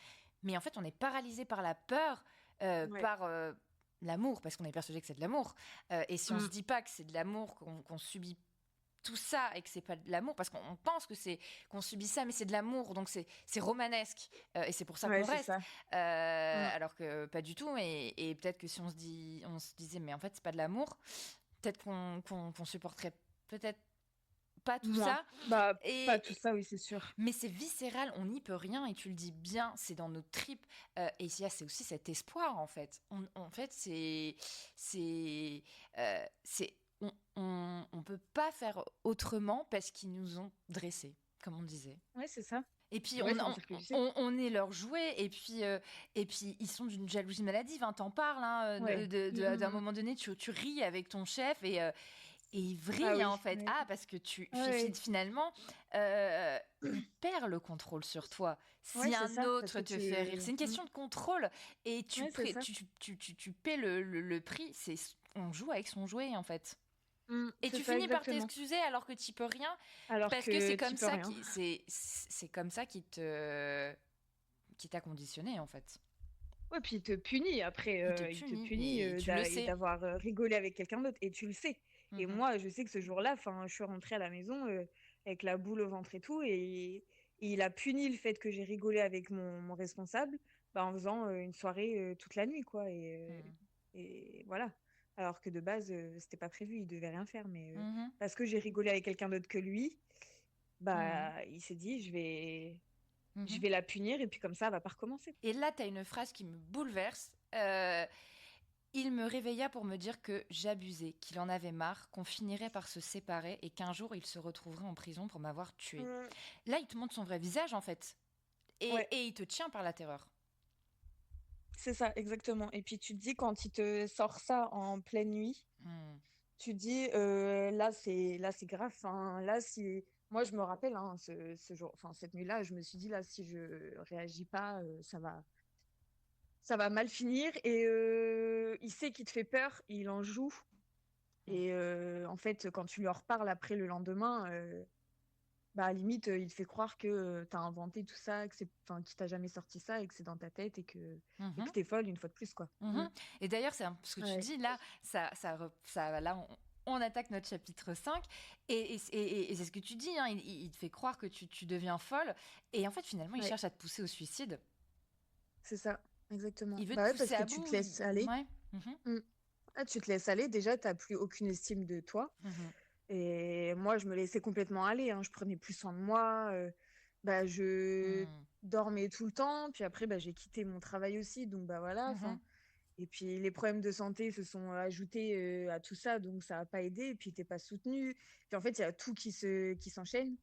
Speaker 1: mais en fait, on est paralysé par la peur,
Speaker 3: Ouais.
Speaker 1: par l'amour, parce qu'on est persuadé que c'est de l'amour. Et si on se
Speaker 3: Mm.
Speaker 1: dit pas que c'est de l'amour, qu'on subit tout ça et que c'est pas de l'amour, parce qu'on pense que c'est qu'on subit ça, mais c'est de l'amour, donc c'est romanesque. Et c'est pour ça
Speaker 3: Ouais,
Speaker 1: qu'on
Speaker 3: c'est
Speaker 1: reste.
Speaker 3: ça. Mm.
Speaker 1: Alors que pas du tout. Et peut-être que si on se disait, mais en fait, c'est pas de l'amour, peut-être qu'on supporterait peut-être pas tout
Speaker 3: Moins.
Speaker 1: ça.
Speaker 3: Bah, pas
Speaker 1: Et,
Speaker 3: tout ça, oui, c'est sûr.
Speaker 1: mais c'est viscéral, on n'y peut rien et tu le dis bien, c'est dans nos tripes. Et c'est aussi cet espoir en fait. En fait, c'est, on peut pas faire autrement parce qu'ils nous ont dressés, comme on disait.
Speaker 3: Ouais, c'est ça.
Speaker 1: Et puis
Speaker 3: Ouais, c'est un cercle vicieux.
Speaker 1: on est leur jouet et puis ils sont d'une jalousie maladive. Hein, t'en parles hein,
Speaker 3: Ouais.
Speaker 1: d'un moment donné, tu ris avec ton chef et il
Speaker 3: Ah
Speaker 1: vrille, hein, en
Speaker 3: oui,
Speaker 1: fait.
Speaker 3: ouais.
Speaker 1: Ah, parce que
Speaker 3: Ouais,
Speaker 1: finalement, il perd le contrôle sur toi.
Speaker 3: ouais,
Speaker 1: Si
Speaker 3: c'est
Speaker 1: un
Speaker 3: ça, parce
Speaker 1: autre
Speaker 3: que
Speaker 1: te fait rire, c'est une question de contrôle. Et
Speaker 3: ouais, c'est ça.
Speaker 1: tu paies le prix. On joue avec son jouet, en fait. Et
Speaker 3: C'est
Speaker 1: tu
Speaker 3: ça,
Speaker 1: finis par
Speaker 3: exactement.
Speaker 1: t'excuser alors que tu peux rien,
Speaker 3: Alors
Speaker 1: parce que
Speaker 3: que tu peux rien.
Speaker 1: c'est comme ça qui t'a conditionné, en fait.
Speaker 3: Ouais, puis il te punit après,
Speaker 1: Il te
Speaker 3: il te
Speaker 1: punit
Speaker 3: punit
Speaker 1: et tu le sais.
Speaker 3: d'avoir rigolé avec quelqu'un d'autre, et tu le sais. Et
Speaker 1: Mhm,
Speaker 3: moi, je sais que ce jour-là, enfin, je suis rentrée à la maison avec la boule au ventre et tout, et il a puni le fait que j'ai rigolé avec mon responsable, bah, en faisant une soirée toute la nuit, quoi.
Speaker 1: mhm,
Speaker 3: Et voilà. Alors que de base, c'était pas prévu, il devait rien faire, mais
Speaker 1: mhm,
Speaker 3: parce que j'ai rigolé avec quelqu'un d'autre que lui,
Speaker 1: mhm,
Speaker 3: bah, il s'est dit, je
Speaker 1: mhm.
Speaker 3: vais la punir, et puis comme ça, elle va pas recommencer.
Speaker 1: Et là, tu as une phrase qui me bouleverse. Il me réveilla pour me dire que j'abusais, qu'il en avait marre, qu'on finirait par se séparer et qu'un jour il se retrouverait en prison pour m'avoir tué.
Speaker 3: Mm.
Speaker 1: Là, il te montre son vrai visage en fait.
Speaker 3: Ouais.
Speaker 1: Et il te tient par la terreur.
Speaker 3: C'est ça, exactement. Et puis tu te dis, quand il te sort ça en pleine nuit,
Speaker 1: Hmm.
Speaker 3: tu te dis, là c'est grave. Enfin, là, si moi je me rappelle, hein, ce jour, enfin cette nuit-là, je me suis dit, là, si je réagis pas, ça va mal finir. Et il sait qu'il te fait peur, il en joue.
Speaker 1: Hmm.
Speaker 3: Et en fait, quand tu lui en reparles après le lendemain, bah à la limite, il te fait croire que tu as inventé tout ça, que c'est, enfin, qu'il t'a jamais sorti ça, et que c'est dans ta tête, et que
Speaker 1: Mhm.
Speaker 3: t'es folle une fois de plus, quoi. Mm.
Speaker 1: Mhm. Et d'ailleurs, ce que tu
Speaker 3: Ouais.
Speaker 1: dis là, là, on attaque notre chapitre 5 et c'est ce que tu dis, hein, il te fait croire que tu deviens folle et en fait, finalement, il
Speaker 3: Ouais.
Speaker 1: cherche à te pousser au suicide.
Speaker 3: C'est ça, exactement.
Speaker 1: Il veut te
Speaker 3: Bah ouais,
Speaker 1: pousser
Speaker 3: parce que
Speaker 1: à
Speaker 3: tu te
Speaker 1: bout.
Speaker 3: laisses aller.
Speaker 1: Ouais. Mhm.
Speaker 3: Mm. Ah, tu te laisses aller, déjà, t'as plus aucune estime de toi.
Speaker 1: Mhm.
Speaker 3: Et moi, je me laissais complètement aller, hein. Je prenais plus soin de moi. Bah, je
Speaker 1: Mhm.
Speaker 3: dormais tout le temps. Puis après, bah, j'ai quitté mon travail aussi. Donc, bah voilà.
Speaker 1: Mhm.
Speaker 3: Enfin, et puis, les problèmes de santé se sont ajoutés à tout ça. Donc, ça n'a pas aidé. Et puis, t'es pas soutenu. Puis, en fait, il y a tout qui s'enchaîne.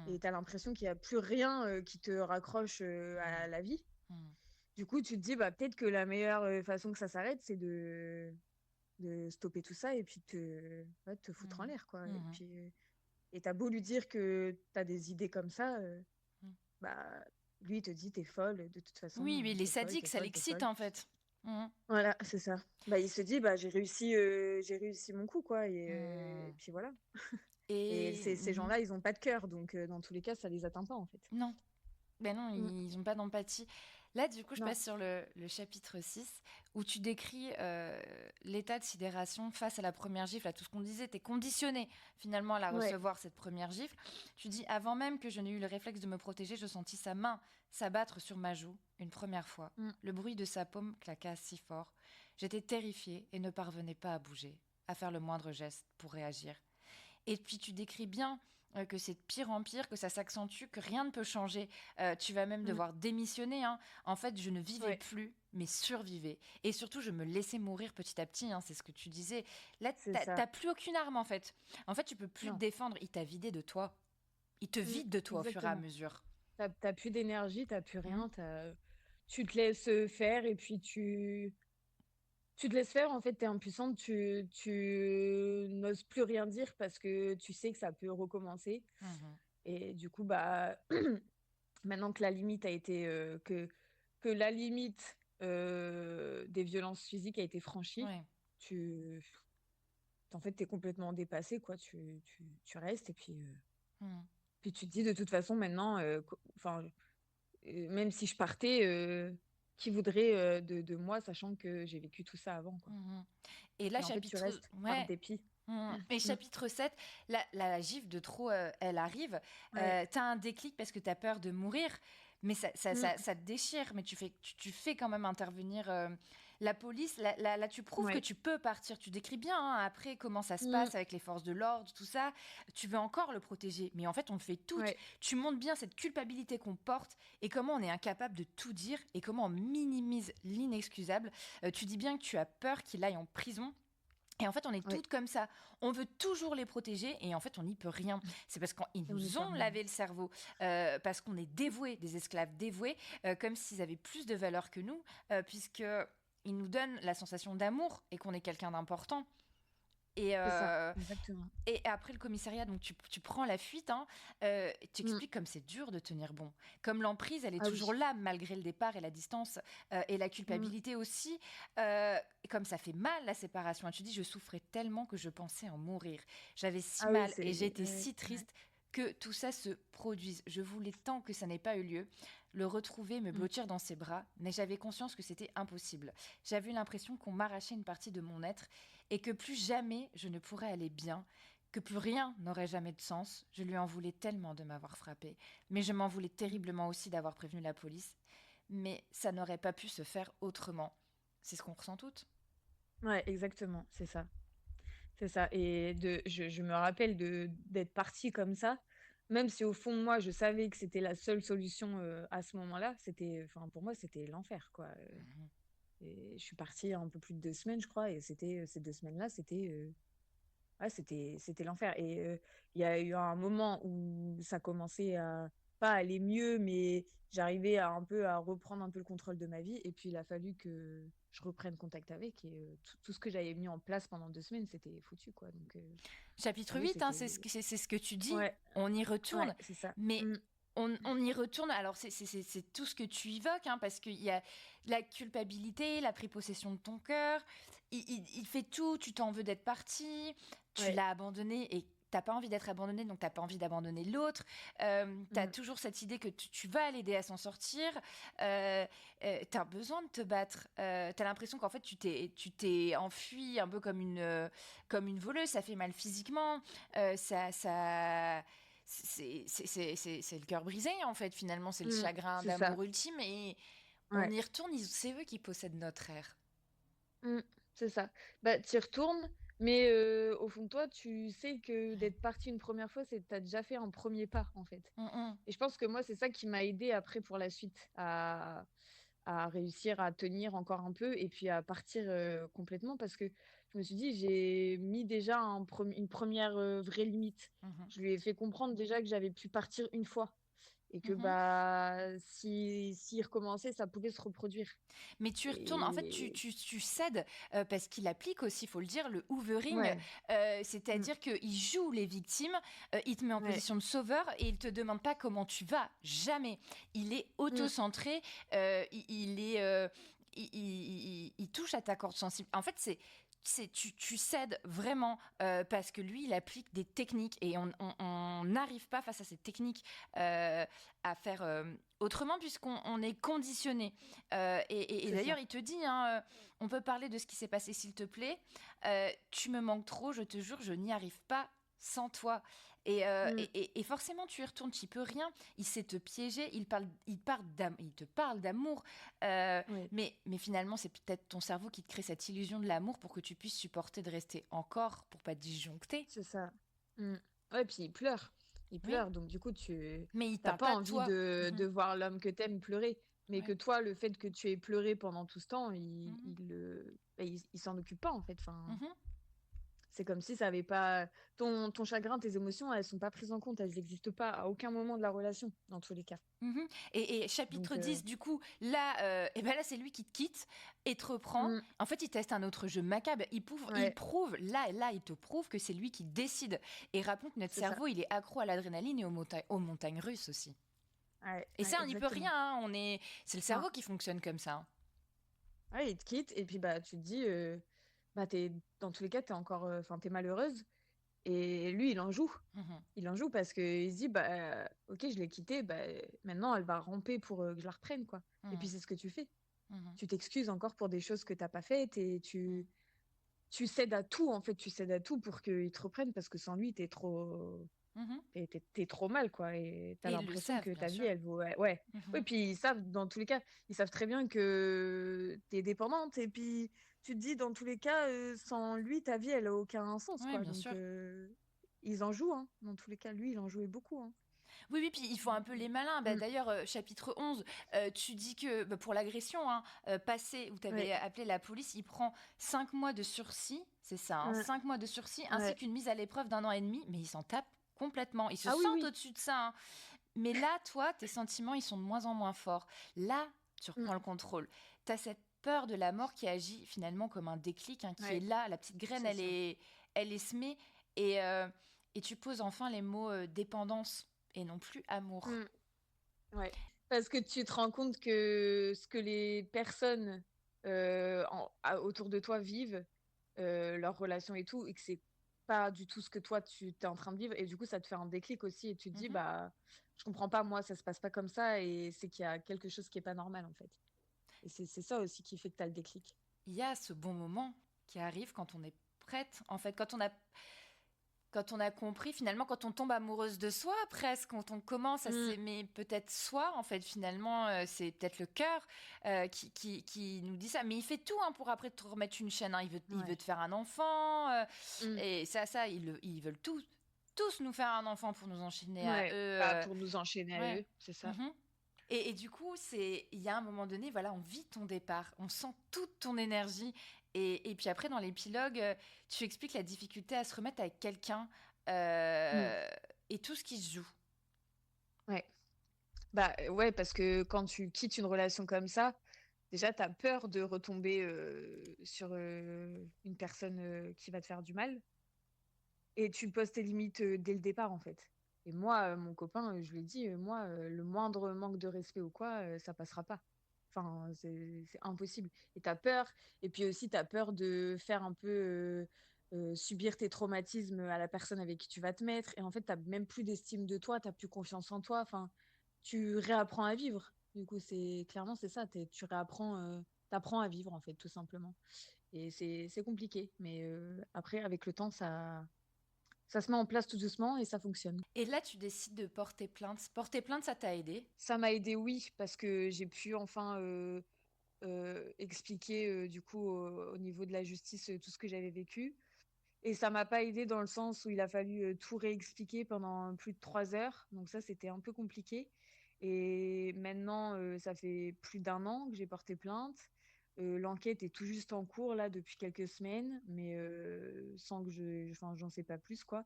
Speaker 3: Et
Speaker 1: Mhm.
Speaker 3: t'as l'impression qu'il n'y a plus rien qui te raccroche à la vie.
Speaker 1: Mhm.
Speaker 3: Du coup, tu te dis, bah, peut-être que la meilleure façon que ça s'arrête, c'est de stopper tout ça, et puis ouais, de te foutre en
Speaker 1: Mhm.
Speaker 3: l'air, quoi. Et
Speaker 1: Mhm.
Speaker 3: puis, et t'as beau lui dire que t'as des idées comme ça,
Speaker 1: Mhm.
Speaker 3: bah, lui, il te dit, t'es folle, de toute façon,
Speaker 1: Oui, mais il est
Speaker 3: t'es folle,
Speaker 1: sadique,
Speaker 3: t'es
Speaker 1: ça
Speaker 3: folle, t'es
Speaker 1: l'excite
Speaker 3: folle.
Speaker 1: en fait. Mhm.
Speaker 3: Voilà, c'est ça. Bah, il se dit, bah, j'ai réussi mon coup, quoi. Et
Speaker 1: Mhm.
Speaker 3: puis voilà. Et
Speaker 1: Et
Speaker 3: ces gens-là, ils ont pas de cœur, donc dans tous les cas, ça les atteint pas, en fait.
Speaker 1: non, ben non,
Speaker 3: Mm.
Speaker 1: ils n'ont pas d'empathie. Là, du coup, je
Speaker 3: Non,
Speaker 1: passe sur le chapitre 6 où tu décris l'état de sidération face à la première gifle, à tout ce qu'on disait. Tu es conditionné finalement à la
Speaker 3: ouais.
Speaker 1: recevoir, cette première gifle. Tu dis, avant même que je n'ai eu le réflexe de me protéger, je sentis sa main s'abattre sur ma joue une première fois.
Speaker 3: Mm.
Speaker 1: Le bruit de sa paume claqua si fort. J'étais terrifiée et ne parvenais pas à bouger, à faire le moindre geste pour réagir. Et puis tu décris bien que c'est de pire en pire, que ça s'accentue, que rien ne peut changer. Tu vas même
Speaker 3: Mm.
Speaker 1: devoir démissionner. Hein. En fait, je ne vivais
Speaker 3: Ouais,
Speaker 1: plus, mais survivais. Et surtout, je me laissais mourir petit à petit. Hein, c'est ce que tu disais. Là,
Speaker 3: c'est ça.
Speaker 1: t'as plus aucune arme en fait. En fait, tu peux plus te
Speaker 3: Non.
Speaker 1: défendre. Il t'a vidé de toi. Il te
Speaker 3: Mm.
Speaker 1: vide de toi au fur et à
Speaker 3: Exactement.
Speaker 1: mesure.
Speaker 3: T'as plus d'énergie, t'as plus
Speaker 1: Hmm.
Speaker 3: rien, tu te laisses faire, et puis tu te laisses faire, en fait, t'es impuissante, tu n'oses plus rien dire parce que tu sais que ça peut recommencer.
Speaker 1: Mhm.
Speaker 3: Et du coup, bah, maintenant que la limite a été, que la limite des violences physiques a été franchie,
Speaker 1: Ouais.
Speaker 3: tu, en fait, t'es complètement dépassé, quoi. Tu restes, et
Speaker 1: Mhm.
Speaker 3: puis tu te dis, de toute façon, maintenant, enfin, même si je partais, qui voudrait de moi, sachant que j'ai vécu tout ça avant, quoi.
Speaker 1: Mhm. Et là,
Speaker 3: Et en fait, tu
Speaker 1: chapitre...
Speaker 3: restes par
Speaker 1: Ouais.
Speaker 3: dépit.
Speaker 1: Et
Speaker 3: Mm.
Speaker 1: chapitre 7, la gifle de trop, elle arrive.
Speaker 3: Ouais.
Speaker 1: T'as un déclic parce que t'as peur de mourir, mais
Speaker 3: Mm.
Speaker 1: ça te déchire. Mais tu fais quand même intervenir La police, là, tu prouves que
Speaker 3: Ouais.
Speaker 1: tu peux partir. Tu décris bien hein, après comment ça se
Speaker 3: Mmh.
Speaker 1: passe avec les forces de l'ordre, tout ça. Tu veux encore le protéger. Mais en fait, on le fait toutes.
Speaker 3: Ouais.
Speaker 1: Tu montres bien cette culpabilité qu'on porte et comment on est incapable de tout dire et comment on minimise l'inexcusable. Tu dis bien que tu as peur qu'il aille en prison. Et en fait, on est
Speaker 3: Ouais.
Speaker 1: toutes comme ça. On veut toujours les protéger et en fait, on n'y peut rien. C'est parce qu'ils
Speaker 3: Et on n'y
Speaker 1: nous
Speaker 3: peut
Speaker 1: ont
Speaker 3: rien.
Speaker 1: lavé le cerveau, parce qu'on est dévoués, des esclaves dévoués, comme s'ils avaient plus de valeur que nous, puisque ils nous donnent la sensation d'amour et qu'on est quelqu'un d'important. Et,
Speaker 3: C'est ça,
Speaker 1: euh,
Speaker 3: exactement.
Speaker 1: et après le commissariat, donc tu prends la fuite, hein, tu
Speaker 3: Mmh.
Speaker 1: expliques comme c'est dur de tenir bon. Comme l'emprise, elle est
Speaker 3: Ah
Speaker 1: toujours
Speaker 3: oui.
Speaker 1: là malgré le départ et la distance, et la
Speaker 3: Mmh.
Speaker 1: culpabilité aussi. Et comme ça fait mal la séparation, tu dis je souffrais tellement que je pensais en mourir. J'avais si
Speaker 3: Ah oui,
Speaker 1: mal et
Speaker 3: c'est
Speaker 1: j'étais
Speaker 3: ouais,
Speaker 1: si
Speaker 3: ouais.
Speaker 1: triste que tout ça se produise. Je voulais tant que ça n'ait pas eu lieu, le retrouver, me
Speaker 3: Mmh.
Speaker 1: blottir dans ses bras, mais j'avais conscience que c'était impossible. J'avais l'impression qu'on m'arrachait une partie de mon être et que plus jamais je ne pourrais aller bien, que plus rien n'aurait jamais de sens. Je lui en voulais tellement de m'avoir frappé, mais je m'en voulais
Speaker 3: Mmh.
Speaker 1: terriblement aussi d'avoir prévenu la police. Mais ça n'aurait pas pu se faire autrement. C'est ce qu'on ressent toutes.
Speaker 3: Ouais, exactement, c'est ça. C'est ça et je me rappelle d'être partie comme ça, même si au fond de moi, je savais que c'était la seule solution, à ce moment-là, enfin, pour moi, c'était l'enfer, quoi,
Speaker 1: Mhm.
Speaker 3: et je suis partie un peu plus de 2 semaines, je crois et ces 2 semaines-là, ouais, c'était l'enfer et il y a eu un moment où ça commençait à pas aller mieux, mais j'arrivais à un peu à reprendre un peu le contrôle de ma vie et puis il a fallu que je reprenne contact avec et tout ce que j'avais mis en place pendant 2 semaines, c'était foutu, quoi, donc
Speaker 1: Chapitre
Speaker 3: ah oui,
Speaker 1: 8, hein,
Speaker 3: c'était
Speaker 1: c'est ce que tu dis.
Speaker 3: ouais,
Speaker 1: On y
Speaker 3: ouais,
Speaker 1: retourne.
Speaker 3: c'est ça.
Speaker 1: Mais
Speaker 3: Mmh.
Speaker 1: on y retourne. Alors, c'est tout ce que tu évoques, hein, parce qu'il y a la culpabilité, la pris possession de ton cœur. Il fait tout. Tu t'en veux d'être parti. Tu
Speaker 3: Ouais.
Speaker 1: l'as abandonné et t'as pas envie d'être abandonné, donc t'as pas envie d'abandonner l'autre. T'as
Speaker 3: Mmh.
Speaker 1: toujours cette idée que tu vas l'aider à s'en sortir. Euh, T'as besoin de te battre. T'as l'impression qu'en fait, tu t'es enfui un peu comme une voleuse. Ça fait mal physiquement. Ça c'est le cœur brisé en fait finalement c'est le
Speaker 3: Mmh.
Speaker 1: chagrin
Speaker 3: C'est ça.
Speaker 1: d'amour ultime et on
Speaker 3: Ouais.
Speaker 1: y retourne c'est eux qui possèdent notre air.
Speaker 3: Mmh. C'est ça. Bah, tu y retournes, mais au fond de toi, tu sais que d'être parti une première fois, c'est tu as déjà fait un premier pas, en fait.
Speaker 1: Mm, mm,
Speaker 3: Et je pense que moi, c'est ça qui m'a aidée après pour la suite à réussir à tenir encore un peu et puis à partir, complètement parce que je me suis dit: «J'ai mis déjà une première vraie limite».
Speaker 1: mhm,
Speaker 3: Je lui ai fait comprendre déjà que j'avais pu partir une fois et que,
Speaker 1: mhm.
Speaker 3: bah, si s'il recommençait, ça pouvait se reproduire
Speaker 1: Mais tu y retournes en fait
Speaker 3: et
Speaker 1: tu cèdes parce qu'il applique aussi il faut le dire le hoovering,
Speaker 3: ouais. Mmh.
Speaker 1: c'est-à-dire qu'il joue les victimes, il te met en
Speaker 3: Ouais.
Speaker 1: position de sauveur et il te demande pas comment tu vas jamais. Il est
Speaker 3: Mmh.
Speaker 1: auto-centré, il est il touche à ta corde sensible. En fait, tu cèdes vraiment parce que lui, il applique des techniques et on n'arrive pas face à ces techniques à faire autrement puisqu'on est conditionné. Et
Speaker 3: C'est
Speaker 1: d'ailleurs,
Speaker 3: ça.
Speaker 1: il te dit, hein, on peut parler de ce qui s'est passé s'il te plaît. Tu me manques trop, je te jure, je n'y arrive pas sans toi.
Speaker 3: Mmh.
Speaker 1: Et forcément, tu y retournes, tu n'y peux rien. Il sait te piéger, il te parle d'amour.
Speaker 3: Ouais.
Speaker 1: Mais finalement, c'est peut-être ton cerveau qui te crée cette illusion de l'amour pour que tu puisses supporter de rester encore, pour pas disjoncter.
Speaker 3: C'est ça. Mmh. Ouais, puis il pleure. Il
Speaker 1: Oui,
Speaker 3: pleure, donc du coup,
Speaker 1: mais il
Speaker 3: tu
Speaker 1: parle
Speaker 3: pas
Speaker 1: pas de
Speaker 3: envie
Speaker 1: toi.
Speaker 3: de
Speaker 1: Mhm.
Speaker 3: voir l'homme que t'aimes pleurer. Mais que
Speaker 1: Ouais.
Speaker 3: toi, le fait que tu aies pleuré pendant tout ce temps,
Speaker 1: Mhm.
Speaker 3: il s'en occupe pas, en fait. Enfin,
Speaker 1: Mhm.
Speaker 3: c'est comme si ça avait pas ton chagrin, tes émotions, elles sont pas prises en compte, elles existent pas à aucun moment de la relation, dans tous les cas.
Speaker 1: Mhm. Et chapitre
Speaker 3: Donc
Speaker 1: 10 du coup, là, là c'est lui qui te quitte et te reprend.
Speaker 3: mmh,
Speaker 1: En fait, il teste un autre jeu macabre.
Speaker 3: ouais,
Speaker 1: Là, il te prouve que c'est lui qui décide. Et rappelons que notre
Speaker 3: c'est ça.
Speaker 1: cerveau, il est accro à l'adrénaline et aux montagnes russes aussi.
Speaker 3: Ouais,
Speaker 1: Et
Speaker 3: ouais,
Speaker 1: ça, on n'y peut rien.
Speaker 3: exactement.
Speaker 1: Hein. C'est le
Speaker 3: Non.
Speaker 1: cerveau qui fonctionne comme ça. Hein.
Speaker 3: Ouais, il te quitte et puis, bah, tu te dis, bah, tu dans tous les cas, enfin, tu malheureuse et lui, il en joue.
Speaker 1: Mhm.
Speaker 3: Il en joue parce qu'il se dit: «Bah, OK, je l'ai quittée, bah, maintenant elle va ramper pour, que je la reprenne, quoi» et puis
Speaker 1: Mhm.
Speaker 3: c'est ce que tu fais.
Speaker 1: Mhm.
Speaker 3: Tu t'excuses encore pour des choses que t'as pas faites et
Speaker 1: Mhm.
Speaker 3: tu cèdes à tout, en fait, tu cèdes à tout pour qu'ils te reprennent parce que sans lui,
Speaker 1: Mhm.
Speaker 3: t'es trop mal, quoi. Et t'as
Speaker 1: Et ils le
Speaker 3: l'impression
Speaker 1: savent,
Speaker 3: que
Speaker 1: bien
Speaker 3: ta vie,
Speaker 1: sûr.
Speaker 3: elle vaut. Ouais, ouais. Oui,
Speaker 1: Mhm.
Speaker 3: puis ils savent, dans tous les cas, ils savent très bien que t'es dépendante. Et puis, tu te dis, dans tous les cas, sans lui, ta vie, elle a aucun sens,
Speaker 1: Oui,
Speaker 3: quoi.
Speaker 1: bien
Speaker 3: Donc,
Speaker 1: sûr.
Speaker 3: ils en jouent, hein. Dans tous les cas, lui, il en jouait beaucoup, hein.
Speaker 1: Oui, oui, puis il faut un peu les malins. Bah,
Speaker 3: Mm.
Speaker 1: d'ailleurs, chapitre 11, tu dis que bah, pour l'agression, hein, passé, où tu
Speaker 3: Ouais,
Speaker 1: avais appelé la police, il prend 5 mois de sursis, c'est ça, hein,
Speaker 3: ouais,
Speaker 1: 5 mois de sursis, ainsi
Speaker 3: ouais.
Speaker 1: qu'une mise à l'épreuve d'un an et demi, mais il s'en tape complètement. Il se
Speaker 3: Ah oui,
Speaker 1: sent
Speaker 3: oui.
Speaker 1: au-dessus de ça, hein. Mais là, toi, tes sentiments, ils sont de moins en moins forts. Là, tu
Speaker 3: Mm.
Speaker 1: reprends le contrôle. Tu as cette peur de la mort qui agit finalement comme un déclic, hein, qui est
Speaker 3: Ouais,
Speaker 1: là. La petite graine,
Speaker 3: c'est ça.
Speaker 1: elle est semée. Et, euh, et tu poses enfin les mots dépendance et non plus amour.
Speaker 3: Mm. Ouais. Parce que tu te rends compte que ce que les personnes autour de toi vivent, leurs relations et tout, et que c'est pas du tout ce que toi tu t'es en train de vivre. Et du coup, ça te fait un déclic aussi. Et tu te dis,
Speaker 1: Mhm.
Speaker 3: bah, je comprends pas, moi, ça se passe pas comme ça. Et c'est qu'il y a quelque chose qui est pas normal, en fait. Et c'est ça aussi qui fait que tu as le déclic.
Speaker 1: Il y a ce bon moment qui arrive quand on est prête. En fait, quand on a compris, finalement, quand on tombe amoureuse de soi, presque, quand on commence à
Speaker 3: Mm.
Speaker 1: s'aimer peut-être soi, en fait, finalement, c'est peut-être le cœur qui nous dit ça. Mais il fait tout hein, pour après te remettre une chaîne, hein. Il veut
Speaker 3: Ouais.
Speaker 1: te faire un enfant.
Speaker 3: Mm.
Speaker 1: Et ils veulent tous nous faire un enfant pour nous enchaîner à eux.
Speaker 3: Ouais. Bah, pour nous enchaîner à
Speaker 1: Ouais.
Speaker 3: eux, c'est ça.
Speaker 1: Mhm. Et du coup, il y a un moment donné, voilà, on vit ton départ, on sent toute ton énergie. Et puis après, dans l'épilogue, tu expliques la difficulté à se remettre avec quelqu'un
Speaker 3: Mm.
Speaker 1: et tout ce qui se joue.
Speaker 3: Ouais. Bah ouais, parce que quand tu quittes une relation comme ça, déjà, tu as peur de retomber sur une personne qui va te faire du mal. Et tu poses tes limites dès le départ, en fait. Et moi, mon copain, je lui ai dit, moi, le moindre manque de respect ou quoi, ça passera pas. Enfin, c'est impossible. Et tu as peur. Et puis aussi, tu as peur de faire un peu subir tes traumatismes à la personne avec qui tu vas te mettre. Et en fait, tu même plus d'estime de toi, tu plus confiance en toi. Enfin, tu réapprends à vivre. Du coup, c'est ça. Tu réapprends, t'apprends à vivre, en fait, tout simplement. Et c'est compliqué. Mais après, avec le temps, ça se met en place tout doucement et ça fonctionne.
Speaker 1: Et là, tu décides de porter plainte. Porter plainte, ça t'a aidé.
Speaker 3: Ça m'a aidé, oui, parce que j'ai pu enfin expliquer du coup au niveau de la justice tout ce que j'avais vécu. Et ça m'a pas aidé dans le sens où il a fallu tout réexpliquer pendant plus de 3 heures. Donc ça, c'était un peu compliqué. Et maintenant, ça fait plus d'1 an que j'ai porté plainte. L'enquête est tout juste en cours là depuis quelques semaines, mais sans que enfin, j'en sais pas plus quoi.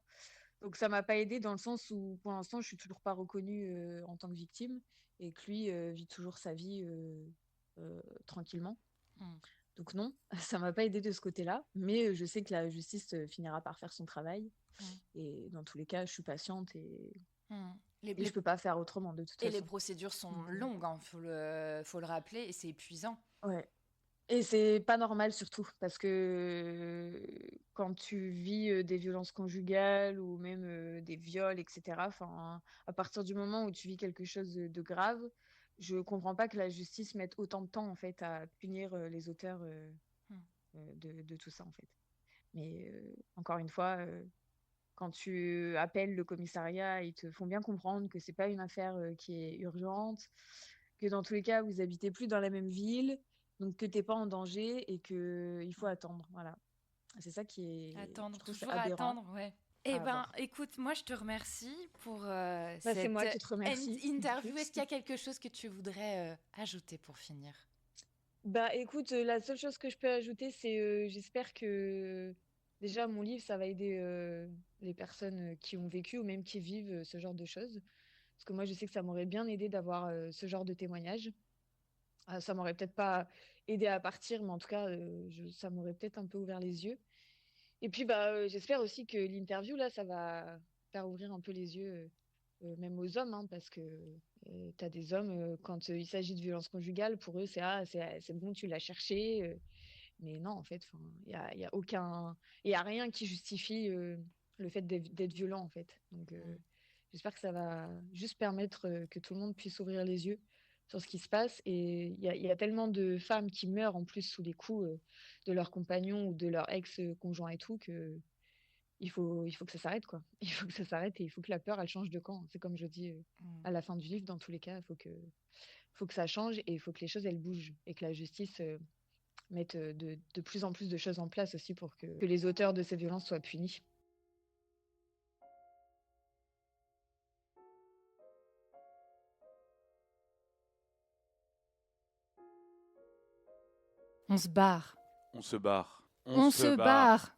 Speaker 3: Donc ça m'a pas aidé dans le sens où pour l'instant je suis toujours pas reconnue en tant que victime et que lui vit toujours sa vie tranquillement.
Speaker 1: Hmm.
Speaker 3: Donc non, ça m'a pas aidé de ce côté-là, mais je sais que la justice finira par faire son travail
Speaker 1: Hmm.
Speaker 3: et dans tous les cas je suis patiente
Speaker 1: Hmm.
Speaker 3: et je peux pas faire autrement de toute
Speaker 1: Et les
Speaker 3: façon.
Speaker 1: procédures sont
Speaker 3: Donc,
Speaker 1: longues, hein, faut le rappeler, et c'est épuisant.
Speaker 3: ouais. Et c'est pas normal surtout parce que quand tu vis des violences conjugales ou même des viols, etc., enfin, à partir du moment où tu vis quelque chose de grave, je comprends pas que la justice mette autant de temps en fait à punir les auteurs
Speaker 1: Hmm.
Speaker 3: de tout ça en fait. Mais encore une fois, quand tu appelles le commissariat, ils te font bien comprendre que c'est pas une affaire qui est urgente, que dans tous les cas, vous habitez plus dans la même ville, donc que t'es pas en danger et que il faut attendre. Voilà. C'est ça qui est, je
Speaker 1: Attendre,
Speaker 3: trouve, c'est
Speaker 1: toujours à
Speaker 3: aberrant
Speaker 1: attendre, ouais. Eh
Speaker 3: à
Speaker 1: ben,
Speaker 3: avoir.
Speaker 1: écoute, moi je te remercie pour
Speaker 3: Bah, c'est
Speaker 1: cette
Speaker 3: moi qui te remercie.
Speaker 1: interview. Est-ce qu'il y a quelque chose que tu voudrais ajouter pour finir?
Speaker 3: Bah écoute, la seule chose que je peux ajouter, c'est j'espère que déjà mon livre, ça va aider les personnes qui ont vécu ou même qui vivent ce genre de choses. Parce que moi, je sais que ça m'aurait bien aidé d'avoir ce genre de témoignage. Ça m'aurait peut-être pas aidé à partir, mais en tout cas, ça m'aurait peut-être un peu ouvert les yeux. Et puis, bah, j'espère aussi que l'interview, là, ça va faire ouvrir un peu les yeux, même aux hommes, hein, parce que tu as des hommes, quand il s'agit de violence conjugale, pour eux, c'est bon, tu l'as cherché. Mais non, en fait, il y a aucun, il y a rien qui justifie le fait d'être violent, en fait. Donc,
Speaker 1: Mm.
Speaker 3: j'espère que ça va juste permettre que tout le monde puisse ouvrir les yeux sur ce qui se passe. Et il y a tellement de femmes qui meurent en plus sous les coups de leurs compagnons ou de leur ex-conjoint et tout que il faut que ça s'arrête, quoi. Il faut que ça s'arrête et il faut que la peur, elle change de camp. C'est comme je dis
Speaker 1: Mm.
Speaker 3: à la fin du livre, dans tous les cas, il faut que ça change et il faut que les choses, elles bougent et que la justice mette de plus en plus de choses en place aussi pour que les auteurs de ces violences soient punis.
Speaker 1: On se barre.
Speaker 2: On se barre. On
Speaker 1: On
Speaker 2: se
Speaker 1: se
Speaker 2: barre.
Speaker 1: barre.